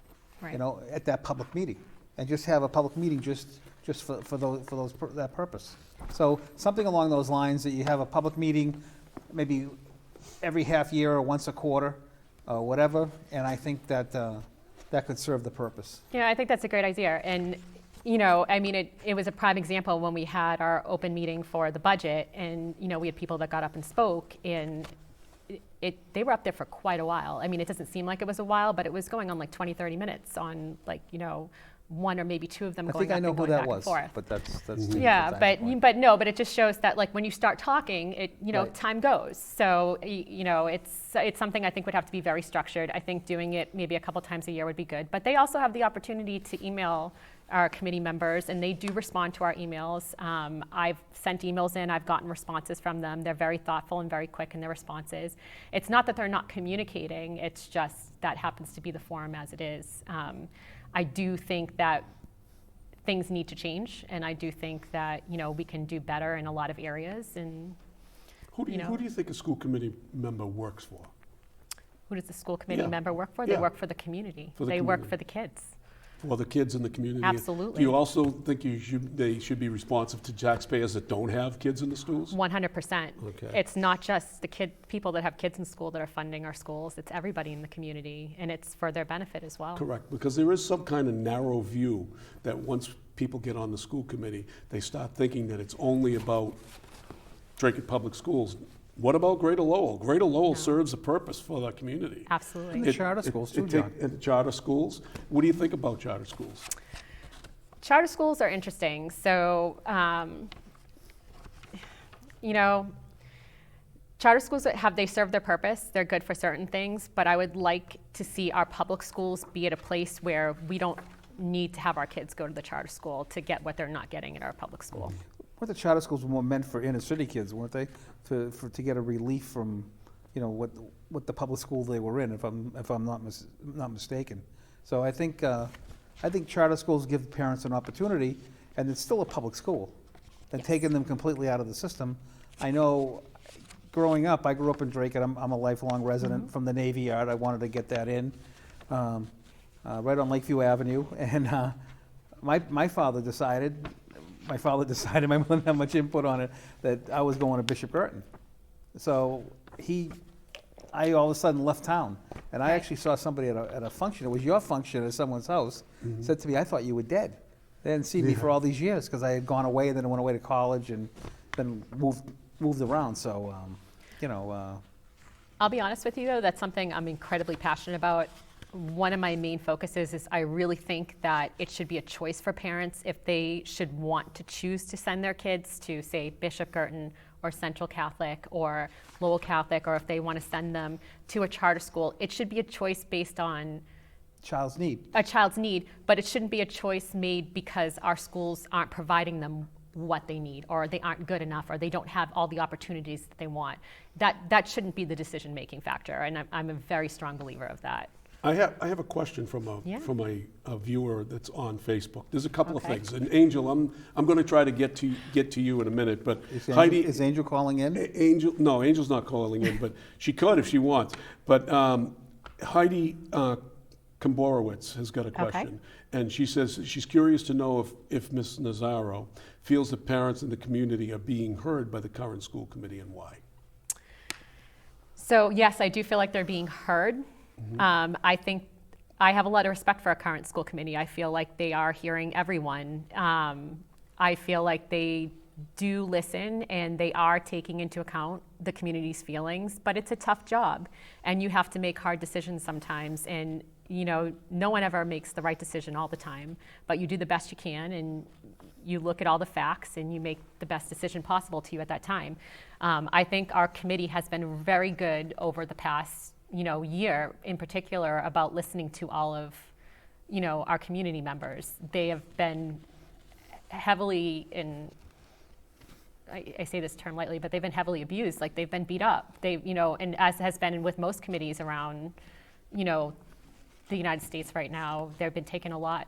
Right. you know, at that public meeting, and just have a public meeting just for that purpose. So something along those lines, that you have a public meeting maybe every half year or once a quarter, or whatever, and I think that that could serve the purpose. Yeah, I think that's a great idea. And, you know, I mean, it was a prime example when we had our open meeting for the budget, and, you know, we had people that got up and spoke, and they were up there for quite a while. I mean, it doesn't seem like it was a while, but it was going on like 20, 30 minutes on, like, you know, one or maybe two of them I going think I up know and who going that back and was, forth. but that's Yeah, but it just shows that, like, when you start talking, you know, Right. time goes. So you know, it's something I think would have to be very structured. I think doing it maybe a couple times a year would be good. But they also have the opportunity to email our committee members, and they do respond to our emails. I've sent emails in, I've gotten responses from them. They're very thoughtful and very quick in their responses. It's not that they're not communicating, it's just that happens to be the forum as it is. I do think that things need to change, and I do think that, you know, we can do better in a lot of areas. And Who do you think a school committee member works for? who does the school committee Yeah. member work for? Yeah. They work for the community. For the They work community. for the kids. For the kids in the community? Absolutely. Do you also think they should be responsive to taxpayers that don't have kids in the schools? 100%. Okay. It's not just the people that have kids in school that are funding our schools. It's everybody in the community, and it's for their benefit as well. Correct, because there is some kind of narrow view that once people get on the school committee, they start thinking that it's only about Dracut Public Schools. What about Greater Lowell? Greater Lowell serves a purpose for the community. Absolutely. The charter schools too, John. And charter schools. What do you think about charter schools? Charter schools are interesting. So, you know, charter schools they serve their purpose. They're good for certain things, but I would like to see our public schools be at a place where we don't need to have our kids go to the charter school to get what they're not getting in our public school. Weren't the charter schools more meant for inner city kids, weren't they? To get a relief from, you know, what the public school they were in, if I'm not mistaken. So I think charter schools give parents an opportunity, and it's still a public school. And taking them completely out of the system, I know. Growing up, I grew up in Dracut. I'm a lifelong resident from the Navy Yard. I wanted to get that in, right on Lakeview Avenue, and my father decided. My mother didn't have much input on it, that I was going to Bishop Girton. So I all of a sudden left town, and I actually saw somebody at a function. It was your function at someone's house. Said to me, "I thought you were dead." They didn't see me for all these years because I had gone away, and then I went away to college, and then moved around. So, you know. I'll be honest with you, though, that's something I'm incredibly passionate about. One of my main focuses is I really think that it should be a choice for parents if they should want to choose to send their kids to, say, Bishop Girton or Central Catholic or Lowell Catholic, or if they want to send them to a charter school. It should be a choice based on Child's need. a child's need, but it shouldn't be a choice made because our schools aren't providing them what they need, or they aren't good enough, or they don't have all the opportunities that they want. That shouldn't be the decision-making factor, and I'm a very strong believer of that. I have a question from Yeah. a viewer that's on Facebook. There's a couple of Okay. things. And Angel, I'm going to try to get to you in a minute, but Is Angel calling in? Angel's not calling in, but she could if she wants. But Heidi Komborowitz has got a question, and she says she's curious to know if Ms. Nazaro feels that parents in the community are being heard by the current school committee and why. So yes, I do feel like they're being heard. I think I have a lot of respect for our current school committee. I feel like they are hearing everyone. I feel like they do listen and they are taking into account the community's feelings, but it's a tough job and you have to make hard decisions sometimes. And you know, no one ever makes the right decision all the time, but you do the best you can and you look at all the facts and you make the best decision possible to you at that time. I think our committee has been very good over the past year in particular about listening to all of, our community members. They have been heavily I say this term lightly, but they've been heavily abused. Like they've been beat up. And as has been with most committees around, the United States right now, they've been taking a lot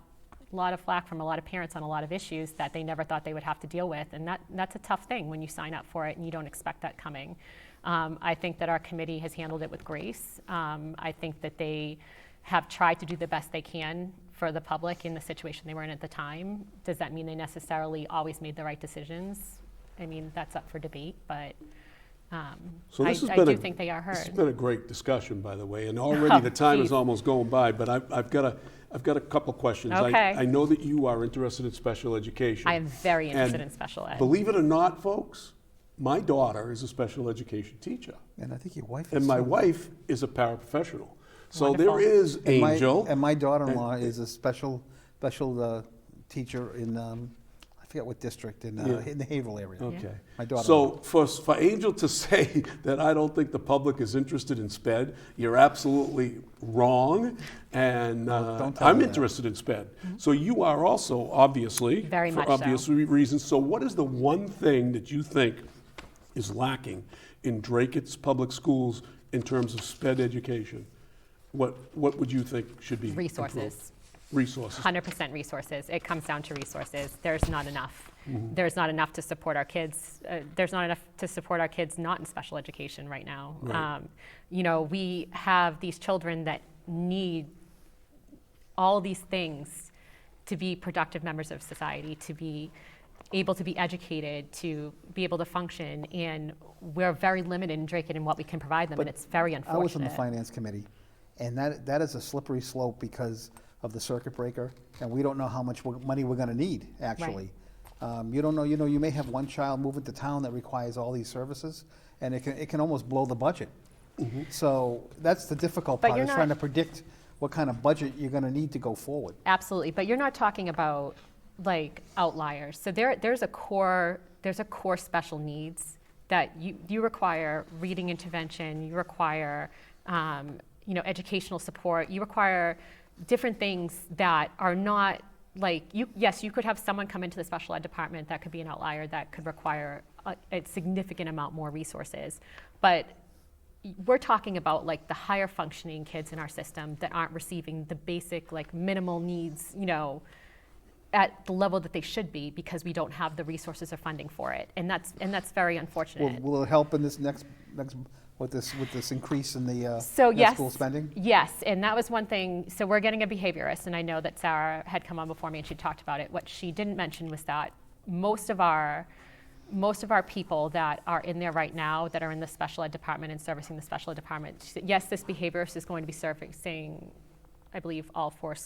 of flack from a lot of parents on a lot of issues that they never thought they would have to deal with. And that's a tough thing when you sign up for it and you don't expect that coming. I think that our committee has handled it with grace. I think that they have tried to do the best they can for the public in the situation they were in at the time. Does that mean they necessarily always made the right decisions? I mean, that's up for debate, but So I do think they are heard. This has been a great discussion, by the way, and already the time is almost going by, but I've got a couple questions. Okay. I know that you are interested in special education. I am very interested And in special ed. Believe it or not, folks, my daughter is a special education teacher, And I think your wife is and my too. wife is a paraprofessional. So Wonderful. there is Angel. And my daughter-in-law is a special teacher in, I forget what district, in the Haverhill area. Okay. My daughter. So for Angel to say that I don't think the public is interested in SPED, you're absolutely wrong. And don't tell I'm me that. interested in SPED. So you are also, obviously, Very for much so. obvious reasons. So what is the one thing that you think is lacking in Dracut's public schools in terms of SPED education? What would you think should be improved? Resources. 100% resources. It comes down to resources. There's not enough. There's not enough to support our kids. There's not enough to support our kids not in special education right now. Right. We have these children that need all these things to be productive members of society, to be able to be educated, to be able to function, and we're very limited in Dracut in what we can provide them, and it's very unfortunate. I was on the finance committee, and that is a slippery slope because of the circuit breaker, and we don't know how much money we're gonna need, actually. You don't know, you may have one child move into town that requires all these services, and it can almost blow the budget. So that's the difficult But part, you're is trying to not- predict what kind of budget you're gonna need to go forward. Absolutely, but you're not talking about like outliers. So there's a core special needs that you require reading intervention, you require educational support, you require different things that are not like you could have someone come into the special ed department that could be an outlier that could require a significant amount more resources, but we're talking about like the higher functioning kids in our system that aren't receiving the basic like minimal needs at the level that they should be because we don't have the resources or funding for it, and that's very unfortunate. Will it help in this next with this increase in the yes, school spending? Yes, and that was one thing. So we're getting a behaviorist, and I know that Sarah had come on before me and she talked about it. What she didn't mention was that most of our people that are in there right now that are in the special ed department and servicing the special ed department, she said, yes, this behaviorist is going to be servicing, I believe, all four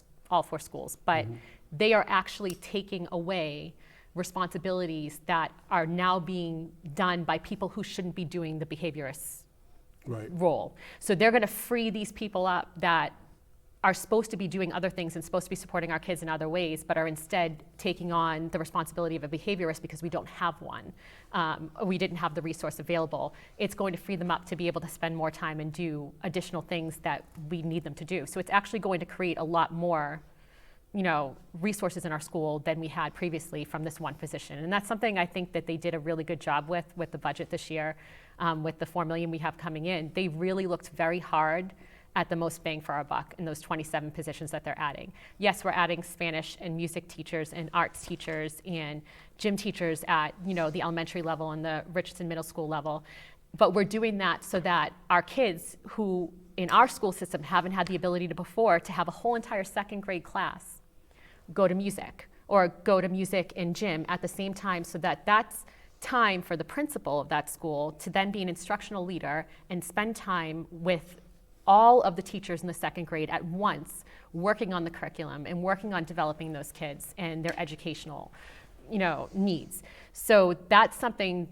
schools, but they are actually taking away responsibilities that are now being done by people who shouldn't be doing the behaviorist role. So they're going to free these people up that are supposed to be doing other things and supposed to be supporting our kids in other ways, but are instead taking on the responsibility of a behaviorist because we don't have one. We didn't have the resource available. It's going to free them up to be able to spend more time and do additional things that we need them to do. So it's actually going to create a lot more resources in our school than we had previously from this one position. And that's something I think that they did a really good job with the budget this year, with the $4 million we have coming in. They really looked very hard at the most bang for our buck in those 27 positions that they're adding. Yes, we're adding Spanish and music teachers and arts teachers and gym teachers at the elementary level and the Richardson Middle School level, but we're doing that so that our kids who in our school system haven't had the ability to before to have a whole entire second grade class go to music or go to music and gym at the same time, so that that's time for the principal of that school to then be an instructional leader and spend time with all of the teachers in the second grade at once, working on the curriculum and working on developing those kids and their educational needs. So that's something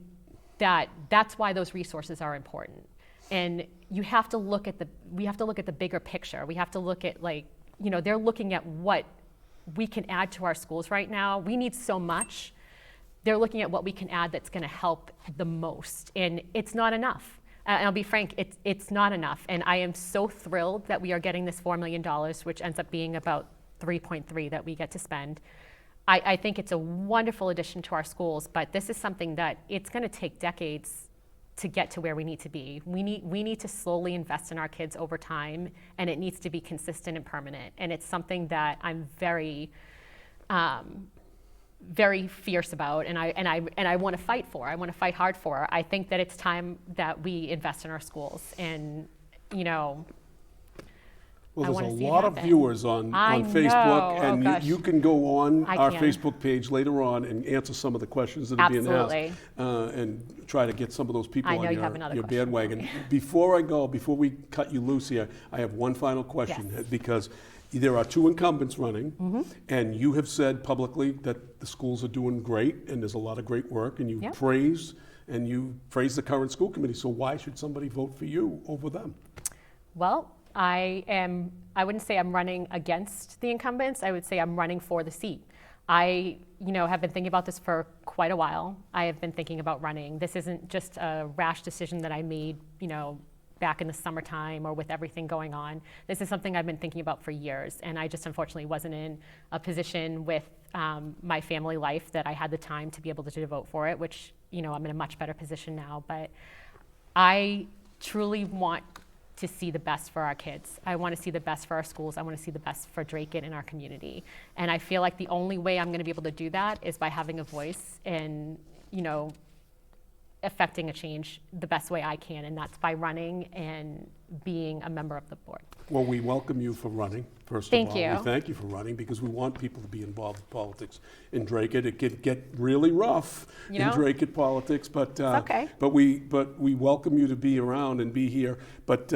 that's why those resources are important. And we have to look at the bigger picture. We have to look at they're looking at what we can add to our schools right now. We need so much. They're looking at what we can add that's going to help the most, and it's not enough. And I'll be frank, it's not enough. And I am so thrilled that we are getting this $4 million, which ends up being about 3.3 that we get to spend. I think it's a wonderful addition to our schools, but this is something that it's going to take decades to get to where we need to be. We need to slowly invest in our kids over time, and it needs to be consistent and permanent. And it's something that I'm very, very fierce about, and I want to fight for. I want to fight hard for. I think that it's time that we invest in our schools, and Well, there's a lot of viewers on Facebook, and you can go on our Facebook page later on and answer some of the questions that are being asked, and try to get some of those people on your bandwagon. Before we cut you loose here, I have one final question, because there are two incumbents running, and you have said publicly that the schools are doing great, and there's a lot of great work, and you praise the current school committee. So why should somebody vote for you over them? Well, I wouldn't say I'm running against the incumbents. I would say I'm running for the seat. I have been thinking about this for quite a while. I have been thinking about running. This isn't just a rash decision that I made, back in the summertime or with everything going on. This is something I've been thinking about for years, and I just unfortunately wasn't in a position with my family life that I had the time to be able to devote for it, which, I'm in a much better position now. But I truly want to see the best for our kids. I want to see the best for our schools. I want to see the best for Dracut and our community. And I feel like the only way I'm going to be able to do that is by having a voice and, affecting a change the best way I can, and that's by running and being a member of the board. Well, we welcome you for running, first of all. Thank you. We thank you for running, because we want people to be involved in politics in Dracut. It can get really rough in Dracut politics, but okay. But we welcome you to be around and be here. But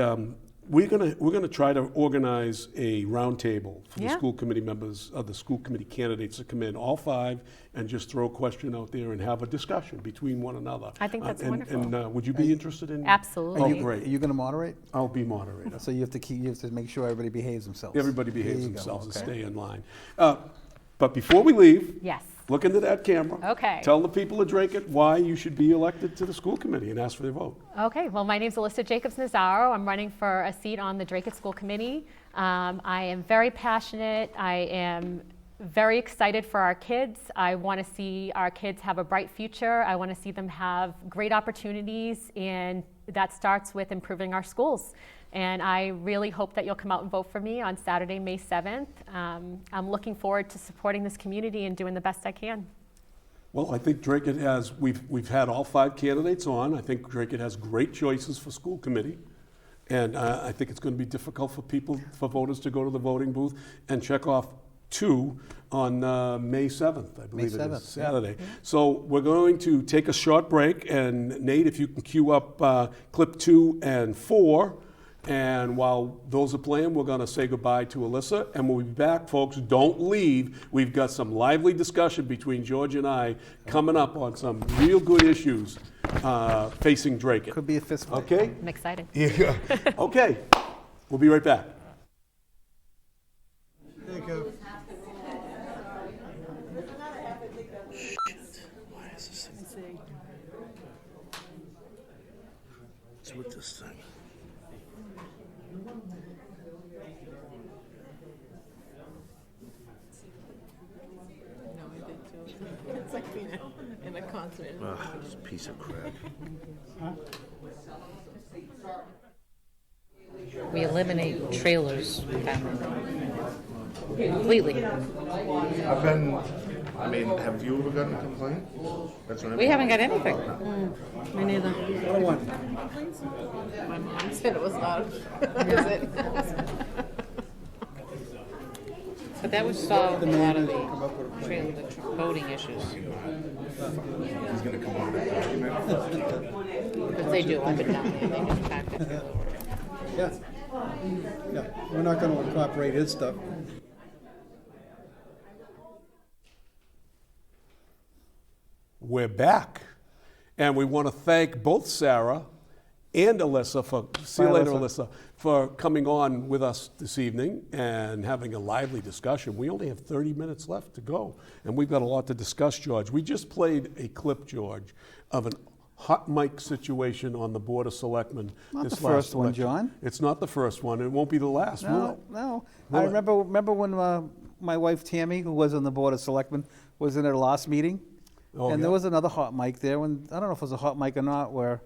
we're gonna try to organize a roundtable for the school committee members, the school committee candidates to come in, all five, and just throw a question out there and have a discussion between one another. I think that's wonderful. And would you be interested in? Absolutely. Oh, great. Are you going to moderate? I'll be moderator. So you have to make sure everybody behaves themselves. Everybody behaves themselves and stay in line. But before we leave, look into that camera. Okay. Tell the people of Dracut why you should be elected to the school committee and ask for their vote. Okay. Well, my name's Alyssa Jacobs-Nazaro. I'm running for a seat on the Dracut School Committee. I am very passionate. I am very excited for our kids. I want to see our kids have a bright future. I want to see them have great opportunities, and that starts with improving our schools. And I really hope that you'll come out and vote for me on Saturday, May 7th. I'm looking forward to supporting this community and doing the best I can. Well, I think Dracut has, we've had all five candidates on. I think Dracut has great choices for school committee. And I think it's going to be difficult for voters to go to the voting booth and check off two on May 7th, I believe it is, Saturday. Yeah. So we're going to take a short break, and Nate, if you can cue up clip 2 and 4. And while those are playing, we're going to say goodbye to Alyssa, and we'll be back, folks. Don't leave. We've got some lively discussion between George and I coming up on some real good issues facing Dracut. Could be a fist fight. Okay? I'm excited. Yeah. Okay. We'll be right back. Thank you. Why is this thing? What's with this thing? It's like being in a concert. Ugh, this piece of crap. we eliminate trailers completely. Have you ever gotten a complaint? That's what We haven't got anything. Me neither. My mom said it was loud. Is it? But that would solve a lot of the voting issues. He's gonna come up with a document. Because they do up and down, and they just pack it. Yeah. Yeah, we're not gonna incorporate his stuff. We're back. And we want to thank both Sarah and Alyssa see you later, Alyssa, for coming on with us this evening and having a lively discussion. We only have 30 minutes left to go, and we've got a lot to discuss, George. We just played a clip, George, of an hot mic situation on the Board of Selectmen. Not the first one, John. It's not the first one. It won't be the last, will it? No. Will I it? remember when my wife Tammy, who was on the Board of Selectmen, was in her last meeting. Oh, And yeah? there was another hot mic there, when, I don't know if it was a hot mic or not, where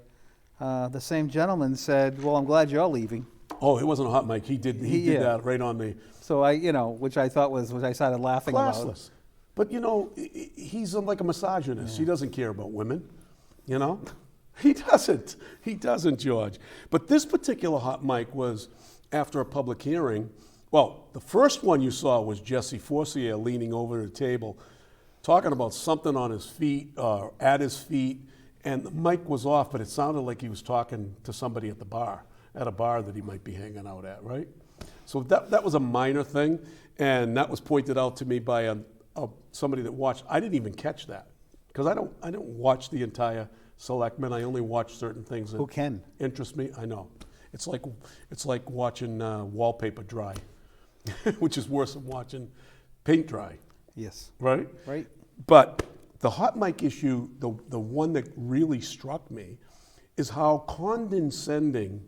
the same gentleman said, well, I'm glad you're leaving. Oh, it wasn't a hot mic. He did Yeah. that right on the So which I thought which I started laughing about. classless. But he's like a misogynist. He doesn't care about women, He doesn't. He doesn't, George. But this particular hot mic was after a public hearing. Well, the first one you saw was Jesse Forcier leaning over the table, talking about something on his feet or at his feet, and the mic was off, but it sounded like he was talking to somebody at a bar that he might be hanging out at, right? So that was a minor thing, and that was pointed out to me by somebody that watched. I didn't even catch that because I don't watch the entire Selectmen. I only watch certain things that Who can? interest me. I know. It's like watching wallpaper dry, which is worse than watching paint dry. Yes. Right? Right. But the hot mic issue, the one that really struck me, is how condescending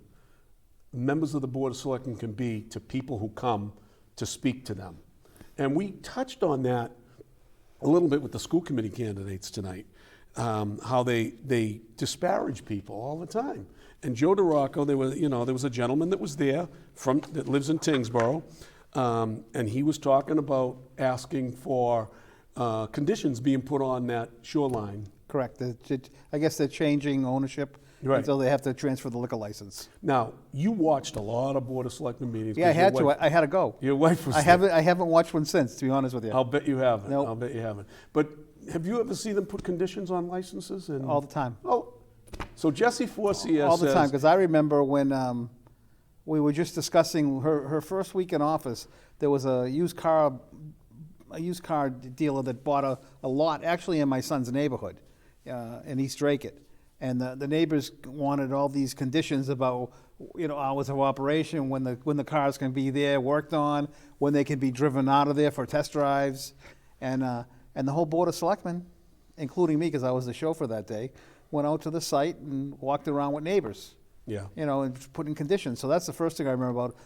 members of the Board of Selectmen can be to people who come to speak to them. And we touched on that a little bit with the school committee candidates tonight, how they disparage people all the time. And Joe DeRocco, there was a gentleman that was there that lives in Tingsboro, and he was talking about asking for conditions being put on that shoreline. Correct. I guess they're changing ownership Right. until they have to transfer the liquor license. Now, you watched a lot of Board of Selectmen meetings. Yeah, I 'cause your had to. wife- I had to go. Your wife was I haven't watched one since, to be honest with you. I'll bet you haven't. Nope. I'll bet you haven't. But have you ever seen them put conditions on licenses? All the time. Oh, so Jesse Forcier All the time, says, because I remember when we were just discussing her first week in office, there was a used car dealer that bought a lot, actually in my son's neighborhood, in East Dracut. And the neighbors wanted all these conditions about, hours of operation, when the cars can be there, worked on, when they can be driven out of there for test drives. And the whole Board of Selectmen, including me, because I was the chauffeur that day, went out to the site and walked around with neighbors. yeah. And putting conditions. So that's the first thing I remember about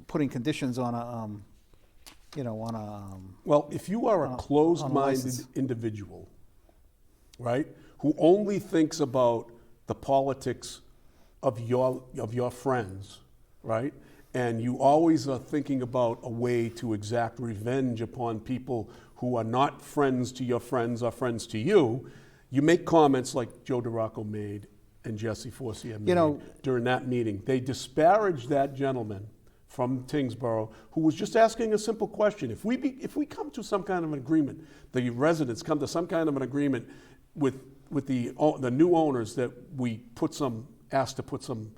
putting conditions on Well, if you are a on a closed-minded license. individual, right, who only thinks about the politics of your friends, right, and you always are thinking about a way to exact revenge upon people who are not friends to your friends or friends to you, you make comments like Joe DeRocco made and Jesse Forcier made during that meeting. They disparaged that gentleman from Tingsboro, who was just asking a simple question. If we come to some kind of an agreement, the residents come to some kind of an agreement with the new owners that we asked to put some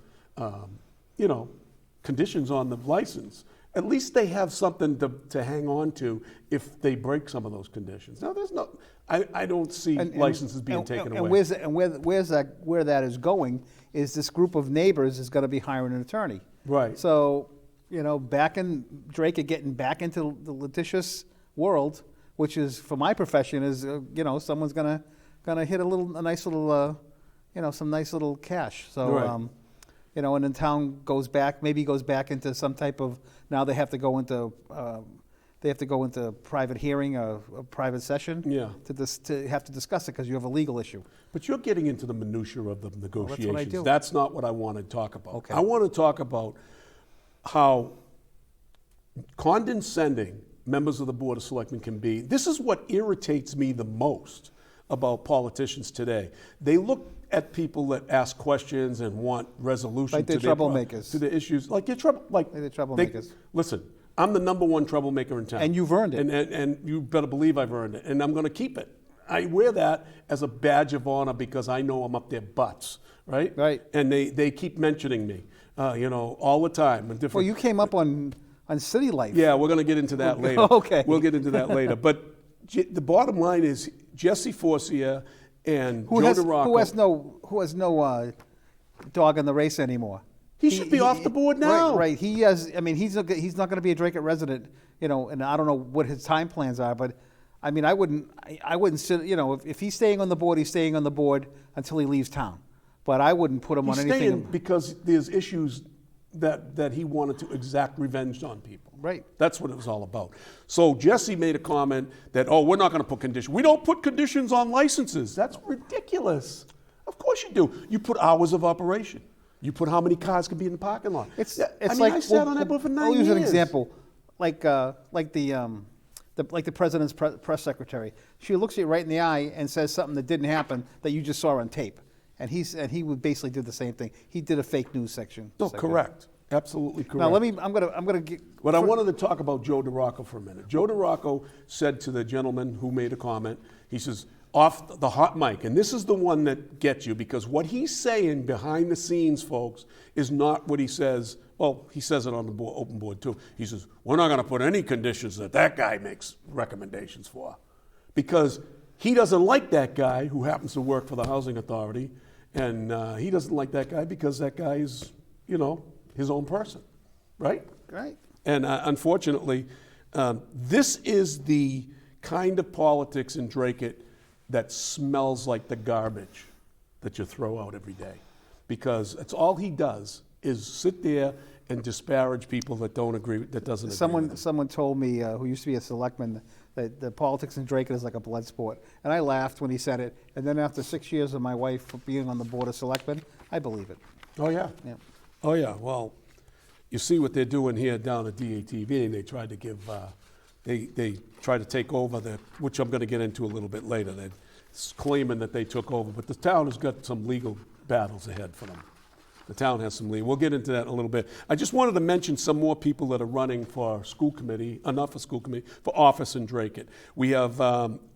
conditions on the license, at least they have something to hang on to if they break some of those conditions. Now, I don't see licenses being taken away. Where that is going is this group of neighbors is going to be hiring an attorney. Right. So, back in Dracut, getting back into the litigious world, which is for my profession is someone's gonna hit a nice little some nice little cash. So Right. And then town goes back into some type of, now they have to go into private hearing, a private session. Yeah. To have to discuss it because you have a legal issue. But you're getting into the minutia of the negotiations. do. That's not what I want to talk about. Okay. I want to talk about how condescending members of the Board of Selectmen can be. This is what irritates me the most about politicians today. They look at people that ask questions and want resolution Like they're troublemakers. to the issues. Like they're troublemakers. Listen, I'm the #1 troublemaker in town. And you've earned it. And you better believe I've earned it. And I'm going to keep it. I wear that as a badge of honor because I know I'm up their butts, right? Right. And they keep mentioning me, all the time. And Well, you came up on City Life. yeah, we're going to get into that later. Okay. We'll get into that later. But the bottom line is Jesse Forcia and Joe DeRocco. Who has no dog in the race anymore. He should be off the board now. Right. He has. I mean, he's not going to be a Dracut resident. And I don't know what his time plans are, but I mean, I wouldn't sit. If he's staying on the board, he's staying on the board until he leaves town. But I wouldn't put him He's on anything. staying because there's issues that he wanted to exact revenge on people. Right. That's what it was all about. So Jesse made a comment that, we're not going to put conditions. We don't put conditions on licenses. That's ridiculous. Of course you do. You put hours of operation. You put how many cars can be in the parking lot. I sat on that board for 9 years. I'll use an example, like the president's press secretary. She looks at you right in the eye and says something that didn't happen that you just saw on tape. And he would basically did the same thing. He did a fake news section. No, correct. Absolutely correct. Now I'm gonna get. But I wanted to talk about Joe DeRocco for a minute. Joe DeRocco said to the gentleman who made a comment, he says, off the hot mic, and this is the one that gets you, because what he's saying behind the scenes, folks, is not what he says. Well, he says it on the open board too. He says, we're not going to put any conditions that guy makes recommendations for, because he doesn't like that guy who happens to work for the housing authority, and he doesn't like that guy because that guy is, his own person, right? Right. And unfortunately, this is the kind of politics in Dracut that smells like the garbage that you throw out every day, because it's all he does is sit there and disparage people that don't agree, that doesn't agree with him. Someone told me who used to be a selectman that the politics in Dracut is like a blood sport, and I laughed when he said it. And then after 6 years of my wife being on the board of selectmen, I believe it. Oh yeah. Yeah. Oh yeah. Well, you see what they're doing here down at DATV, and they tried to give, they tried to take over which I'm going to get into a little bit later. They're claiming that they took over, but the town has got some legal battles ahead for them. The town has some legal. We'll get into that in a little bit. I just wanted to mention some more people that are running for school committee, for office in Dracut. We have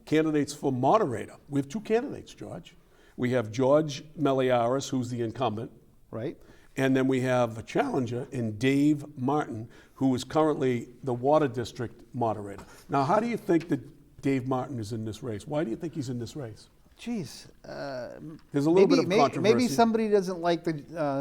candidates for moderator. We have 2 candidates, George. We have George Meliaris, who's the incumbent. Right. And then we have a challenger in Dave Martin, who is currently the Water District moderator. Now, how do you think that Dave Martin is in this race? Why do you think he's in this race? Geez. There's a little bit of controversy. Maybe somebody doesn't like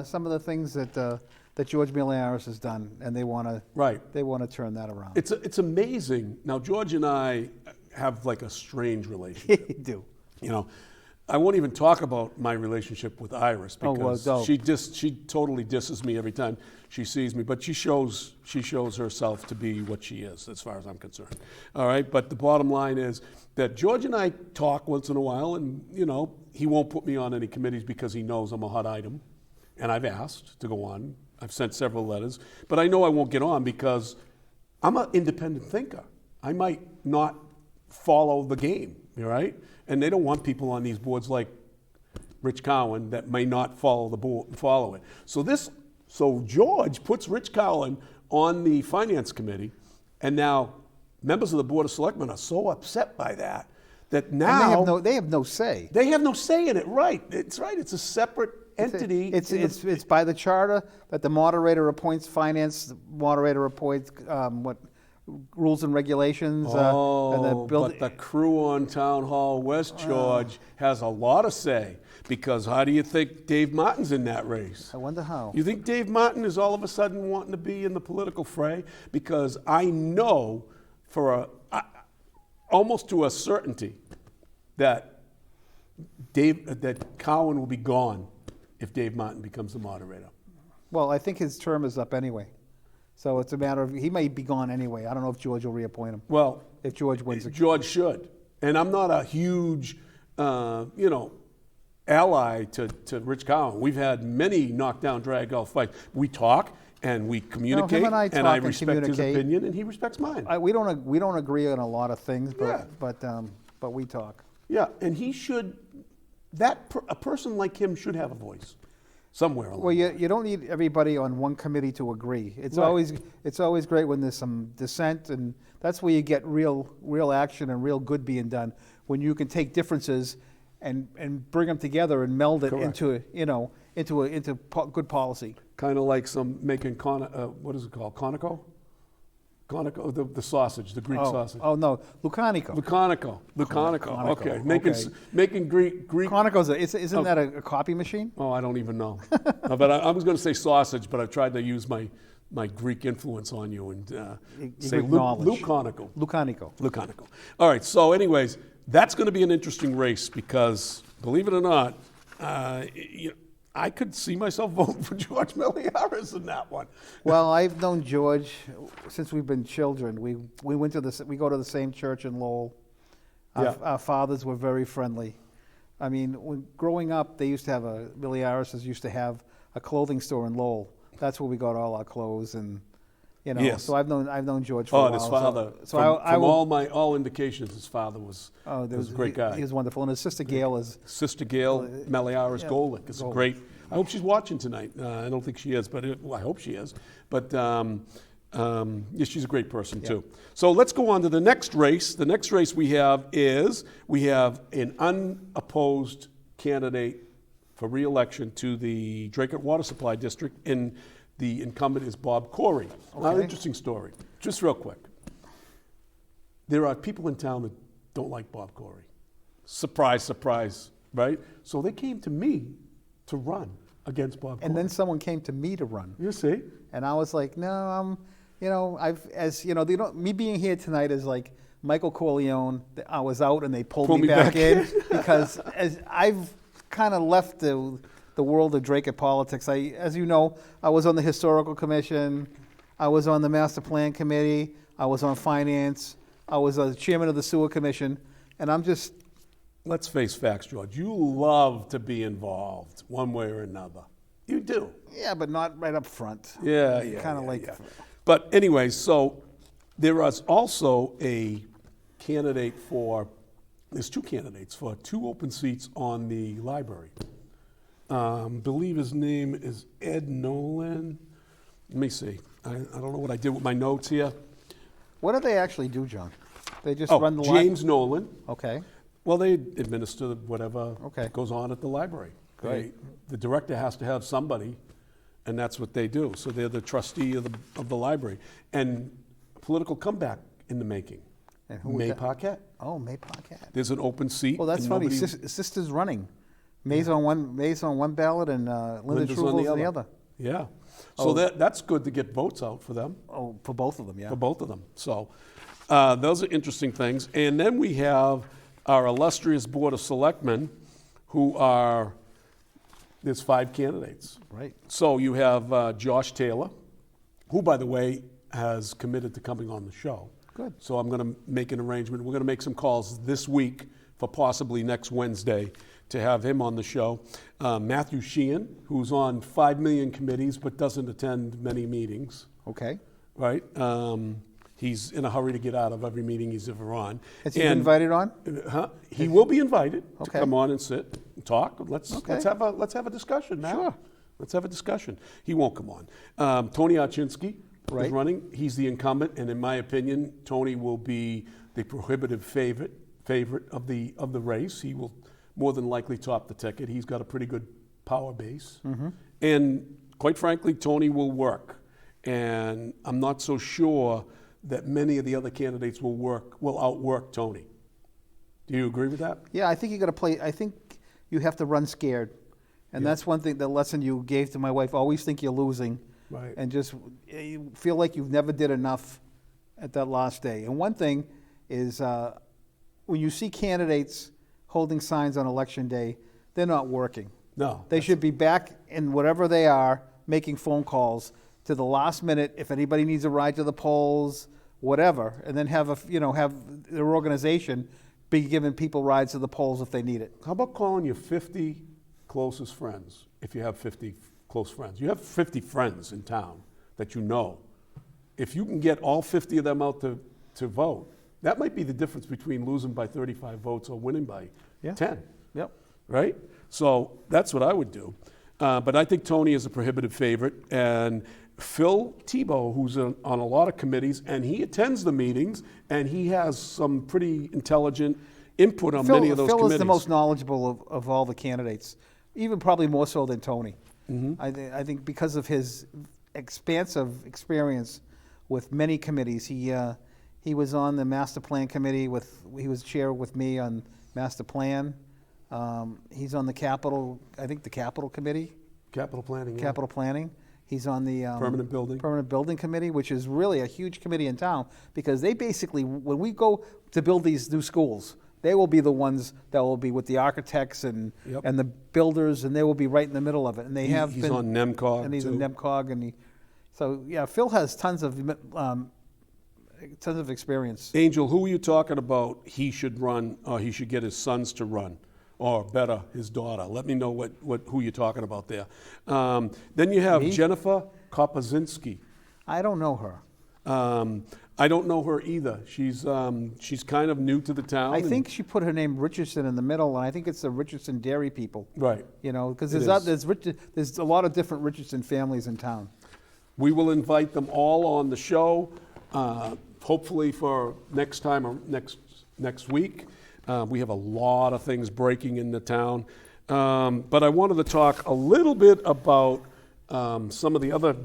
some of the things that George Meliaris has done, and they want to turn that around. It's amazing. Now, George and I have like a strange relationship. You do. I won't even talk about my relationship with Iris because she totally disses me every time she sees me. But she shows herself to be what she is, as far as I'm concerned. All right. But the bottom line is that George and I talk once in a while, and he won't put me on any committees because he knows I'm a hot item, and I've asked to go on. I've sent several letters, but I know I won't get on because I'm an independent thinker. I might not follow the game. All right. And they don't want people on these boards like Rich Cowan that may not follow it. So George puts Rich Cowan on the finance committee, and now members of the Board of Selectmen are so upset by that now they have no say. They have no say in it. Right? It's right. It's a separate entity. It's by the charter that the moderator appoints finance. The moderator appoints rules and regulations. But the crew on Town Hall West, George, has a lot of say, because how do you think Dave Martin's in that race? I wonder how. You think Dave Martin is all of a sudden wanting to be in the political fray? Because I know almost to a certainty that Cowan will be gone if Dave Martin becomes the moderator. Well, I think his term is up anyway. So it's a matter of, he may be gone anyway. I don't know if George will reappoint him. Well, if George wins. George should. And I'm not a huge, ally to Rich Cowan. We've had many knockdown, drag-out fights. We talk. and we communicate, and I talk and respect his communicate. opinion, and he respects mine. We don't agree on a lot of things, Yeah. but we talk. Yeah, and he should, a person like him should have a voice somewhere along Well, the line. you don't need everybody on one committee to agree. It's Right. always great when there's some dissent, and that's where you get real action and real good being done, when you can take differences and bring them together and meld it Correct. into good policy. Kind of like making, what is it called, Conoco? Conoco, the sausage, the Greek sausage. Oh no, Lucanico. Lucanico. Conoco, Okay, okay. making Greek. Conoco's isn't that a copy machine? Oh, I don't even know. But I was going to say sausage, but I tried to use my Greek influence on you and say Greek knowledge. Lucanico. Lucanico. All right. So, anyways, that's going to be an interesting race because, believe it or not, I could see myself voting for George Meliaris in that one. Well, I've known George since we've been children. We go to the same church in Lowell. Our fathers were very friendly. I mean, when growing up, they used to have Meliaris used to have a clothing store in Lowell. That's where we got all our clothes, and Yes. So I've known George for a while. His father. So from all indications, his father was a great guy. He was wonderful, and his sister Gail is. Sister Gail Meliaris Golick is great. I hope she's watching tonight. I don't think she is, but I hope she is. But yeah, she's a great person too. So let's go on to the next race. The next race we have an unopposed candidate for re-election to the Dracut Water Supply District, and the incumbent is Bob Corey. Now, an interesting story. Just real quick. There are people in town that don't like Bob Corey. Surprise, surprise, right? So they came to me to run against Bob Corey. And then someone came to me to run. You see? And I was like, no, me being here tonight is like Michael Corleone. I was out and they pulled me back in because as I've kind of left the world of Dracut politics. As you know, I was on the Historical Commission, I was on the Master Plan Committee, I was on Finance, I was the chairman of the Sewer Commission, and I'm just... Let's face facts, George. You love to be involved one way or another. You do. Yeah, but not right up front. Yeah. Kind of like... Yeah. But anyway, so there is also a candidate there's two candidates for two open seats on the library. Believe his name is Ed Nolan. Let me see. I don't know what I did with my notes here. What do they actually do, John? They just run the library? James Nolan. Okay. Well, they administer whatever goes on at the library. Great. The director has to have somebody, and that's what they do. So they're the trustee of the library. And political comeback in the making. And who May was that? Paquette. Oh, May Paquette. There's an open seat. Well, that's and funny. nobody- Sister's running. May's on one ballot, and Linda Linda's Truvel's on the other. Yeah. So that's good to get votes out for them. Oh, for both of them, yeah. For both of them. So those are interesting things. And then we have our illustrious Board of Selectmen, there's 5 candidates. Right. So you have Josh Taylor, who, by the way, has committed to coming on the show. Good. So I'm going to make an arrangement. We're going to make some calls this week for possibly next Wednesday to have him on the show. Matthew Sheehan, who's on 5 million committees but doesn't attend many meetings. Okay. Right? He's in a hurry to get out of every meeting he's ever on. Has he been invited on? He will be invited to Okay. come on and sit and talk. Let's have a discussion now. Sure. Let's have a discussion. He won't come on. Tony Archinsky is Right. running. He's the incumbent, and in my opinion, Tony will be the prohibitive favorite of the race. He will more than likely top the ticket. He's got a pretty good power base. Mm-hmm. And quite frankly, Tony will work. And I'm not so sure that many of the other candidates will outwork Tony. Do you agree with that? Yeah, I think you got to play. I think you have to run scared, and that's one thing. The lesson you gave to my wife: always think you're losing, Right. and just you feel like you've never did enough at that last day. And one thing is when you see candidates holding signs on election day, they're not working. No. They should be back in whatever they are, making phone calls to the last minute if anybody needs a ride to the polls, whatever, and then have their organization be giving people rides to the polls if they need it. How about calling your 50 closest friends, if you have 50 close friends? You have 50 friends in town that you know. If you can get all 50 of them out to vote, that might be the difference between losing by 35 votes or winning by 10. Yep. Right? So that's what I would do. But I think Tony is a prohibitive favorite. And Phil Thibault, who's on a lot of committees, and he attends the meetings, and he has some pretty intelligent input on many of those Phil committees. is the most knowledgeable of all the candidates, even probably more so than Tony. I think because of his expansive experience with many committees. He was on the master plan committee he was chair with me on master plan. He's on the capital committee. Capital planning. Yeah. Capital planning. He's on the Permanent building committee, which is really a huge committee in town because they basically, when we go to build these new schools, they will be the ones that will be with the architects and the builders, and they will be right in the middle of it. And He's on NEMCOG and he's too. in NEMCOG, so yeah, Phil has tons of experience. Angel, who are you talking about? He should run, or he should get his sons to run, or better, his daughter. Let me know who you're talking about there. Then you have Jennifer Kopazinski. I don't know her. I don't know her either. She's kind of new to the town. I think she put her name Richardson in the middle, and I think it's the Richardson Dairy people. Right. You know, because there's a lot of different Richardson families in town. We will invite them all on the show, hopefully for next time or next week. We have a lot of things breaking in the town. But I wanted to talk a little bit about some of the other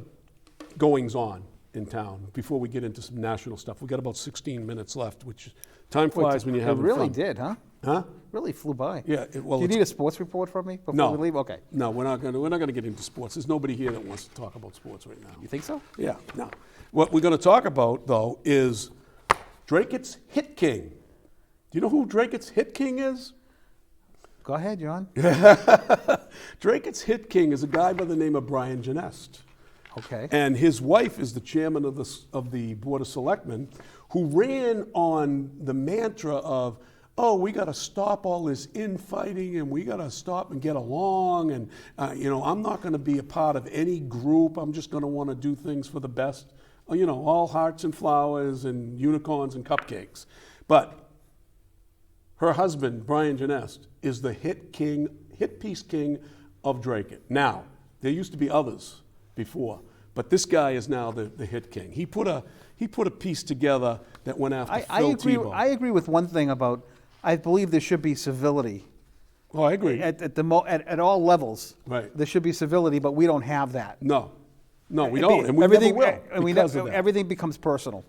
goings on in town before we get into some national stuff. We've got about 16 minutes left, which time flies when you're having fun. It really did, huh? Huh? Really flew by. Yeah. Do you need a sports report from me before we leave? Okay. No, we're not going to get into sports. There's nobody here that wants to talk about sports right now. You think so? Yeah. No. What we're going to talk about though is Dracut's Hit King. Do you know who Dracut's Hit King is? Go ahead, John. Dracut's Hit King is a guy by the name of Brian Genest. Okay. And his wife is the chairman of the Board of Selectmen, who ran on the mantra of, oh, we got to stop all this infighting and we got to stop and get along. And, I'm not going to be a part of any group. I'm just going to want to do things for the best. All hearts and flowers and unicorns and cupcakes. But her husband, Brian Genest, is the hit piece king of Dracut. Now, there used to be others before, but this guy is now the hit king. He put a piece together that went after Phil Thibault. I agree with one thing about, I believe there should be civility. Oh, I agree. At all levels. Right. There should be civility, but we don't have that. No, we don't, and we never will because of that. Everything becomes personal.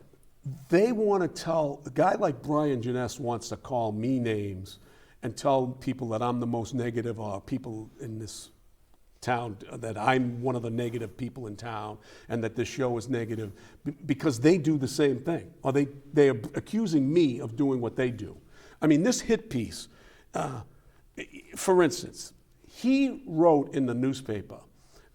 They want to tell, a guy like Brian Genest wants to call me names and tell people that I'm the most negative, or people in this town, that I'm one of the negative people in town, and that this show is negative, because they do the same thing, or they are accusing me of doing what they do. I mean, this hit piece, for instance, he wrote in the newspaper,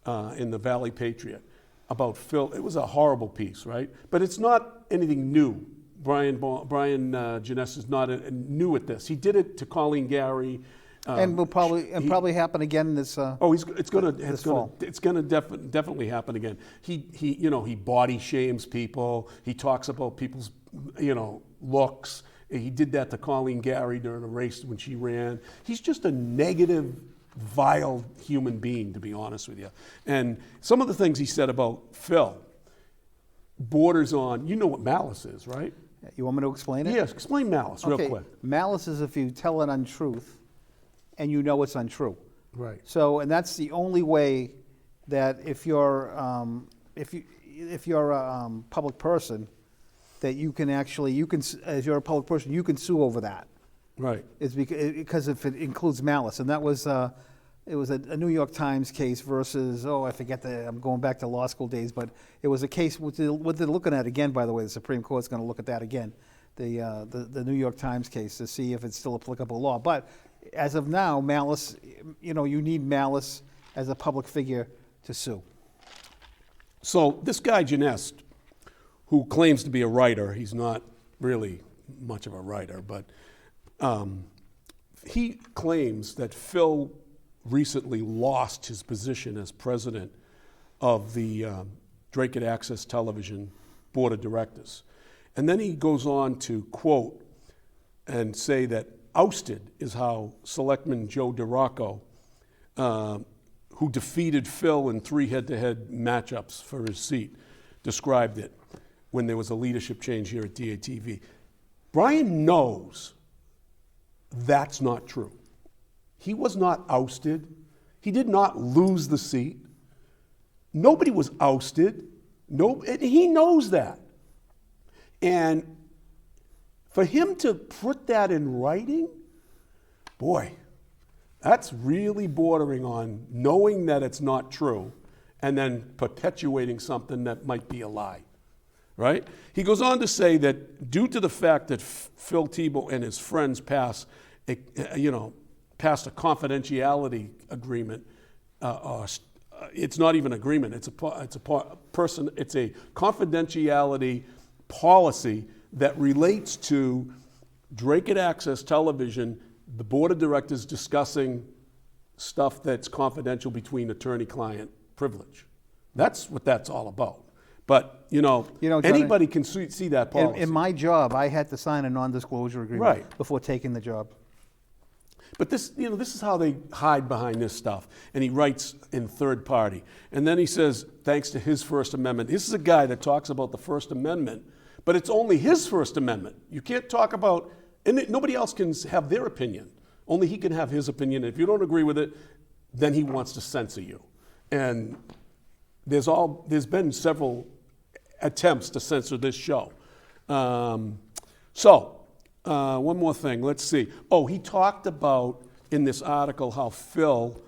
in the Valley Patriot, about Phil. It was a horrible piece, right? But it's not anything new. Brian Genest is not new at this. He did it to Colleen Gary. And will probably happen again this. It's going to definitely happen again. He body shames people. He talks about people's looks. He did that to Colleen Gary during a race when she ran. He's just a negative, vile human being, to be honest with you. And some of the things he said about Phil borders on, you know what malice is, right? You want me to explain it? Yes, explain malice real quick. Malice is if you tell an untruth and you know it's untrue. Right. So, and that's the only way that if you're a public person, that you can as you're a public person, you can sue over that. Right. It's because if it includes malice, and that was it was a New York Times case versus I forget I'm going back to law school days, but it was a case what they're looking at again. By the way, the Supreme Court's going to look at that again, the New York Times case, to see if it's still applicable law. But as of now, malice, you need malice as a public figure to sue. So this guy Genest, who claims to be a writer, he's not really much of a writer, but he claims that Phil recently lost his position as president of the Dracut Access Television Board of Directors. And then he goes on to quote and say that ousted is how Selectman Joe DeRocco, who defeated Phil in 3 head-to-head matchups for his seat, described it when there was a leadership change here at DATV. Brian knows that's not true. He was not ousted. He did not lose the seat. Nobody was ousted. No, and he knows that. And for him to put that in writing, boy, that's really bordering on knowing that it's not true and then perpetuating something that might be a lie, right? He goes on to say that due to the fact that Phil Thibault and his friends passed a confidentiality agreement, it's not even agreement. It's a confidentiality policy that relates to Dracut Access Television, the board of directors discussing stuff that's confidential between attorney-client privilege. That's what that's all about. But John, anybody can see that policy. In my job, I had to sign a non-disclosure agreement before taking the job. But this is how they hide behind this stuff. And he writes in third party. And then he says, thanks to his First Amendment. This is a guy that talks about the First Amendment, but it's only his First Amendment. You can't talk about, and nobody else can have their opinion. Only he can have his opinion. And if you don't agree with it, then he wants to censor you. And there's been several attempts to censor this show. One more thing, let's see. Oh, he talked about in this article how Phil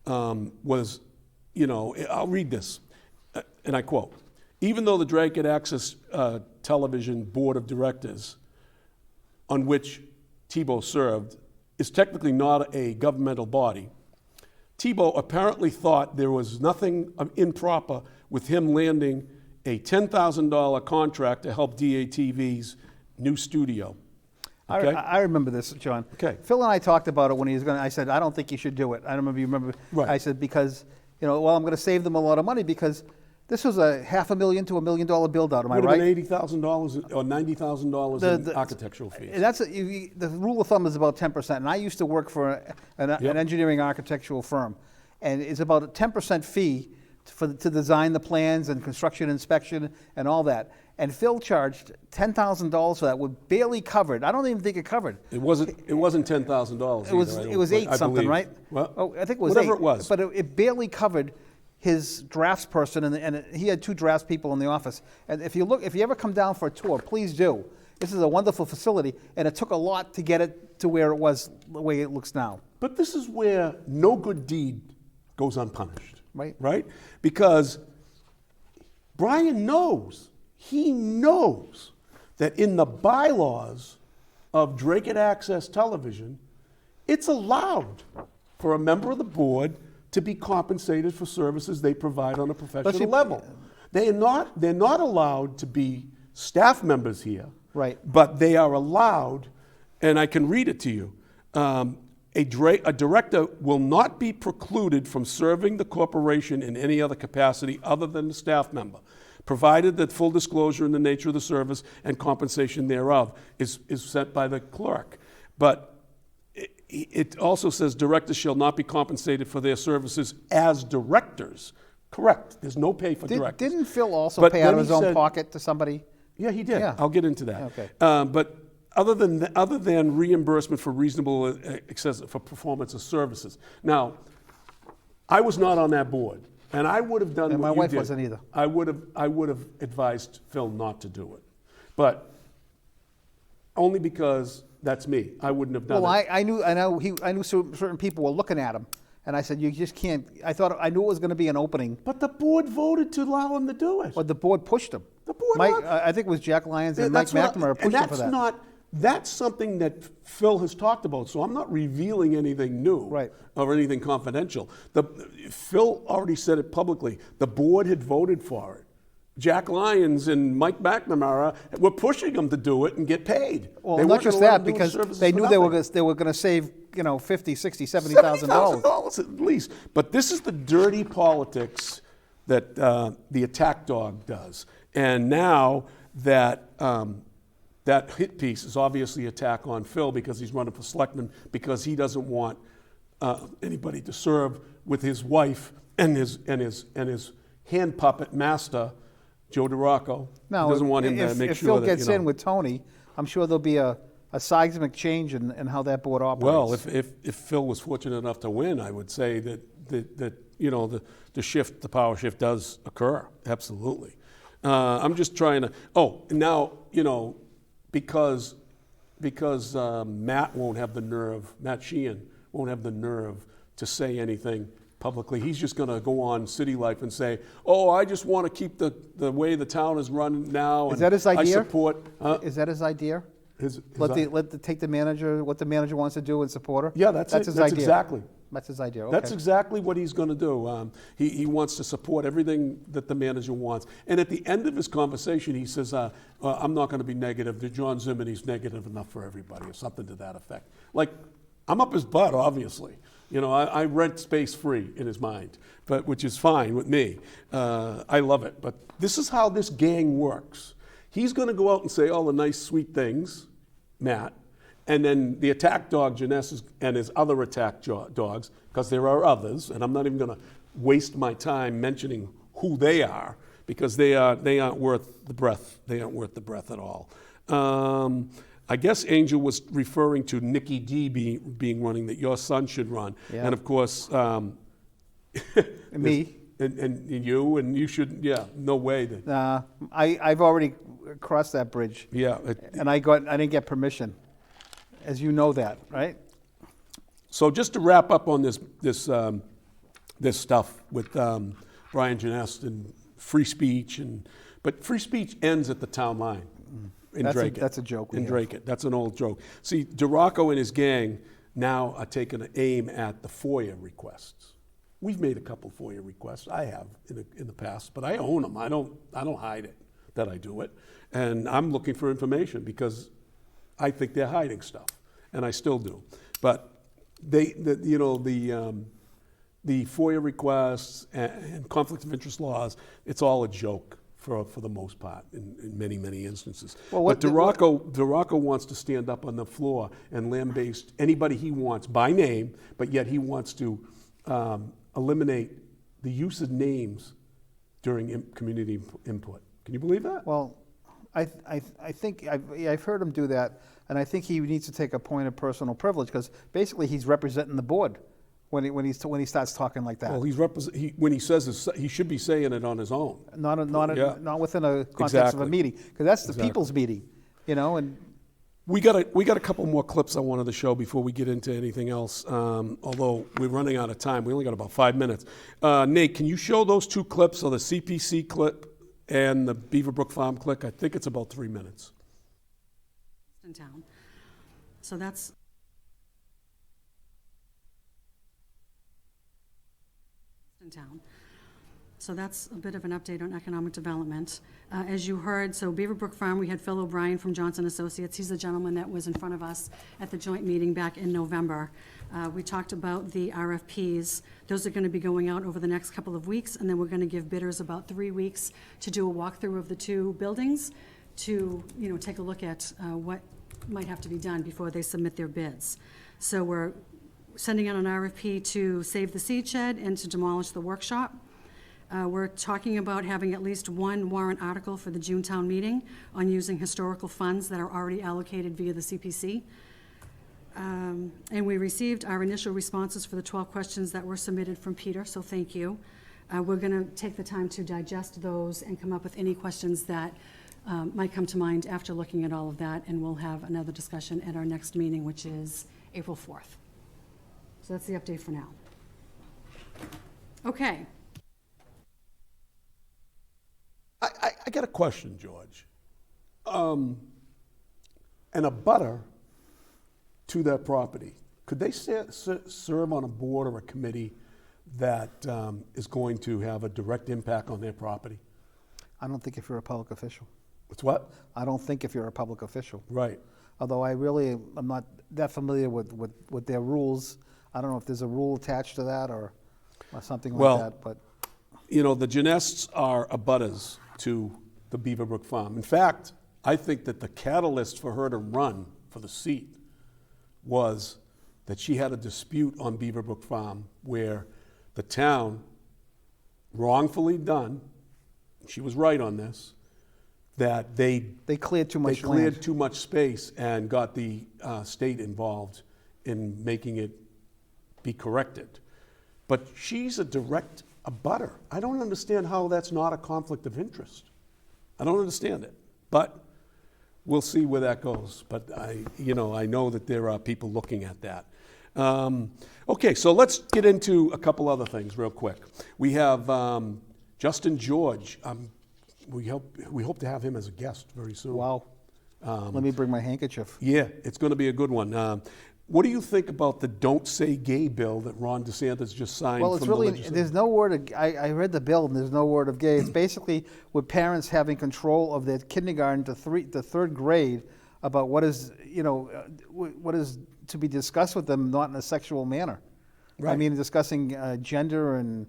was, I'll read this, and I quote, even though the Dracut Access Television Board of Directors, on which Thibault served, is technically not a governmental body, Thibault apparently thought there was nothing improper with him landing a $10,000 contract to help DATV's new studio. Okay? I remember this, John. Okay. Phil and I talked about it when he was going to, I said, I don't think you should do it. I don't know if you remember. Right. I said, because, I'm going to save them a lot of money because this was a $500,000 to $1 million build out, am I right? Would have been $80,000 or $90,000 in architectural fees. And that's the rule of thumb is about 10%. And I used to work for an engineering architectural firm. And it's about a 10% fee to design the plans and construction inspection and all that. And Phil charged $10,000 for that, with barely covered. I don't even think it covered. It wasn't $10,000. It was $8 something, right? Well, I think it was whatever $8. it was. But it barely covered his draftsperson, and he had 2 draftspeople in the office. And if you ever come down for a tour, please do. This is a wonderful facility, and it took a lot to get it to where it was, the way it looks now. But this is where no good deed goes unpunished. Right. Right? Because Brian knows. He knows that in the bylaws of Dracut Access Television, it's allowed for a member of the board to be compensated for services they provide on a professional level. They're not allowed to be staff members here, right? But they are allowed, and I can read it to you. A director will not be precluded from serving the corporation in any other capacity other than a staff member, provided that full disclosure in the nature of the service and compensation thereof is set by the clerk. But it also says directors shall not be compensated for their services as directors. Correct. There's no pay for directors. Didn't Phil also pay out of his own pocket to somebody? Yeah, he did. Yeah. I'll get into that. Okay. But other than reimbursement for reasonable for performance of services. Now, I was not on that board. And I would have done what you did. My wife wasn't either. I would have advised Phil not to do it, but only because that's me. I wouldn't have done it. Well, I knew certain people were looking at him, and I said, you just can't. I knew it was going to be an opening. But the board voted to allow him to do it. But the board pushed him. The board. I think it was Jack Lyons and Mike McNamara pushed him for that. That's something that Phil has talked about, so I'm not revealing anything new or anything confidential. Phil already said it publicly. The board had voted for it. Jack Lyons and Mike McNamara were pushing him to do it and get paid. Well, not just that, because they knew they were going to save $50,000, $60,000, $70,000 at least. But this is the dirty politics that the attack dog does. And now that that hit piece is obviously attack on Phil because he's running for selectman because he doesn't want anybody to serve with his wife and his hand puppet master, Joe DeRocco. No, He doesn't want him to make if sure Phil that, gets you know. in with Tony, I'm sure there'll be a seismic change in how that board operates. Well, if Phil was fortunate enough to win, I would say that you know, the power shift does occur, absolutely. I'm just trying to, now, you know, because Matt won't have the nerve, Matt Sheehan won't have the nerve to say anything publicly. He's just going to go on City Life and say, I just want to keep the way the town is run now. Is that his idea? I support. Is that his idea? Take the manager, what the manager wants to do and support her? Yeah, that's his that's idea. exactly. That's his idea, okay. That's exactly what he's going to do. He wants to support everything that the manager wants. And at the end of his conversation, he says, I'm not going to be negative. John Zimini's negative enough for everybody, or something to that effect. Like, I'm up his butt, obviously. You know, I rent space free in his mind, which is fine with me. I love it. But this is how this gang works. He's going to go out and say all the nice, sweet things, Matt, and then the attack dog, Janess, and his other attack dogs, because there are others, and I'm not even going to waste my time mentioning who they are, because they aren't worth the breath. They aren't worth the breath at all. I guess Angel was referring to Nikki D being running, that your son should run. Yeah. And of course, Me? And you should, no way. I've already crossed that bridge. Yeah. And I didn't get permission, as you know that, right? So just to wrap up on this stuff with Brian Janess and free speech, but free speech ends at the town line in Dracut. That's a joke. In Dracut. That's an old joke. See, DeRocco and his gang now are taking an aim at the FOIA requests. We've made a couple FOIA requests. I have in the past, but I own them. I don't hide it that I do it, and I'm looking for information because I think they're hiding stuff, and I still do. But the FOIA requests and conflict of interest laws, it's all a joke for the most part in many, many instances. But DeRocco wants to stand up on the floor and lambaste anybody he wants by name, but yet he wants to eliminate the use of names during community input. Can you believe that? Well, I think I've heard him do that, and I think he needs to take a point of personal privilege because basically he's representing the board when he starts talking like that. Well, when he says this, he should be saying it on his own. Not within a context of Exactly. a meeting, because that's the people's meeting, you know. And we got a couple more clips I wanted to show before we get into anything else. Although we're running out of time, we only got about 5 minutes. Nate, can you show those two clips, so the CPC clip and the Beaverbrook Farm clip? I think it's about 3 minutes. In town, so that's. In town. So that's a bit of an update on economic development. As you heard, so Beaverbrook Farm, we had Phil O'Brien from Johnson Associates. He's the gentleman that was in front of us at the joint meeting back in November. We talked about the RFPs. Those are going to be going out over the next couple of weeks, and then we're going to give bidders about 3 weeks to do a walkthrough of the two buildings to, take a look at what might have to be done before they submit their bids. So we're sending out an RFP to save the seed shed and to demolish the workshop. We're talking about having at least one warrant article for the June town meeting on using historical funds that are already allocated via the CPC. And we received our initial responses for the 12 questions that were submitted from Peter, so thank you. We're going to take the time to digest those and come up with any questions that might come to mind after looking at all of that, and we'll have another discussion at our next meeting, which is April 4th. So that's the update for now. Okay. I got a question, George. And a butter to that property, could they serve on a board or a committee that is going to have a direct impact on their property? I don't think if you're a public official. It's what? I don't think if you're a public official. Right. Although I'm not that familiar with their rules. I don't know if there's a rule attached to that or something like that. But you know, the Ginests are abutters to the Beaverbrook Farm. In fact, I think that the catalyst for her to run for the seat was that she had a dispute on Beaverbrook Farm where the town, wrongfully done, she was right on this, that they cleared too much cleared land. too much space and got the state involved in making it be corrected. But she's a direct abutter. I don't understand how that's not a conflict of interest. I don't understand it. But we'll see where that goes. But I know that there are people looking at that. Okay, so let's get into a couple other things real quick. We have Justin George. We hope to have him as a guest very soon. Wow. Let me bring my handkerchief. Yeah, it's going to be a good one. What do you think about the "Don't Say Gay" bill that Ron DeSantis just signed? Well, it's from really, the legislature? there's no word of, I read the bill and there's no word of gay. It's basically with parents having control of their kindergarten to third grade about what is, what is to be discussed with them, not in a sexual manner. Right. I mean, discussing gender and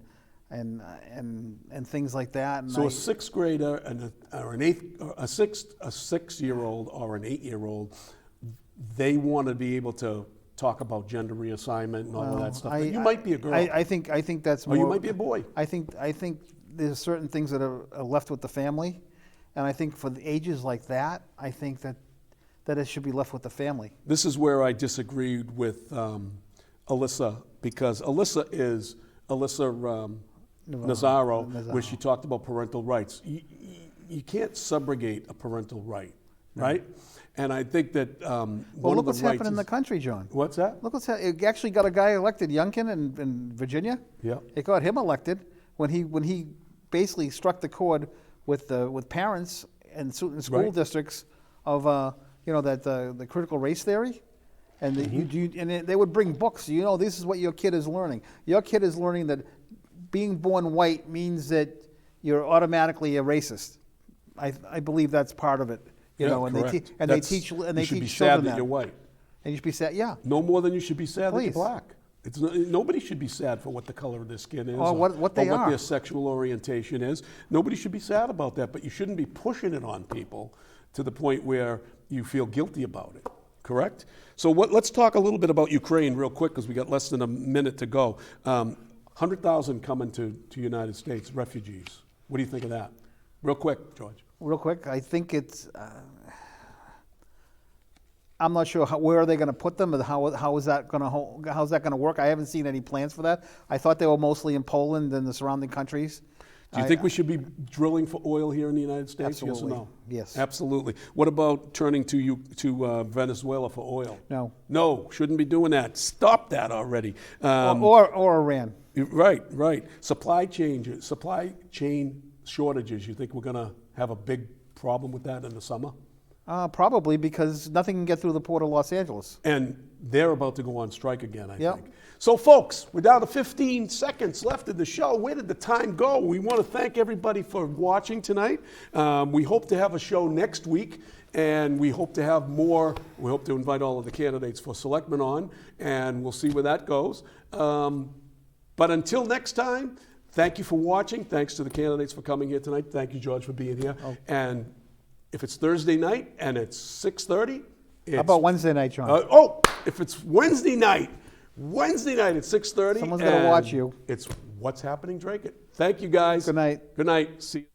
things like that. And So a sixth grader and a 6-year-old or an 8-year-old, they want to be able to talk about gender reassignment and all of that stuff. But you might be a girl. I think that's more. Or you might be a boy. I think there's certain things that are left with the family, and I think for the ages like that, I think that it should be left with the family. This is where I disagreed with Alyssa, because Alyssa is Nazzaro, where she talked about parental rights. You can't subrogate a parental right, right? And I think that one look of the what's rights happened in the country, John. What's that? Look it actually got a guy elected, Youngkin in Virginia. Yeah. It got him elected when he basically struck the chord with parents and certain school Right. districts of the critical race theory, and they would bring books. This is what your kid is learning. Your kid is learning that being born white means that you're automatically a racist. I believe that's part of it. Correct. They teach you should be children sad that you're white. And you should be sad, yeah. No more than you should be sad that you're Please. black. Nobody should be sad for what the color of their skin is, Or what they or what are. their sexual orientation is. Nobody should be sad about that, but you shouldn't be pushing it on people to the point where you feel guilty about it. Correct? So let's talk a little bit about Ukraine real quick, because we got less than a minute to go. 100,000 coming to United States, refugees. What do you think of that? Real quick, George. Real quick, I think it's. I'm not sure where are they going to put them, and how is that going to work? I haven't seen any plans for that. I thought they were mostly in Poland and the surrounding countries. Do you think we should be drilling for oil here in the United States? Absolutely. Yes or no? Yes. Absolutely. What about turning to Venezuela for oil? No. No, shouldn't be doing that. Stop that already. Or Iran. Right. Supply chain shortages. You think we're going to have a big problem with that in the summer? Probably, because nothing can get through the port of Los Angeles. And they're about to go on strike again, I Yep. think. So, folks, we're down to 15 seconds left in the show. Where did the time go? We want to thank everybody for watching tonight. We hope to have a show next week, and we hope to have more. We hope to invite all of the candidates for selectmen on, and we'll see where that goes. But until next time, thank you for watching. Thanks to the candidates for coming here tonight. Thank you, George, for being here. Oh. And if it's Thursday night and it's 6:30, How about Wednesday night, John? if it's Wednesday night at 6:30. Someone's gonna watch you. It's What's Happening Dracut. Thank you, guys. Good night. Good night. See you.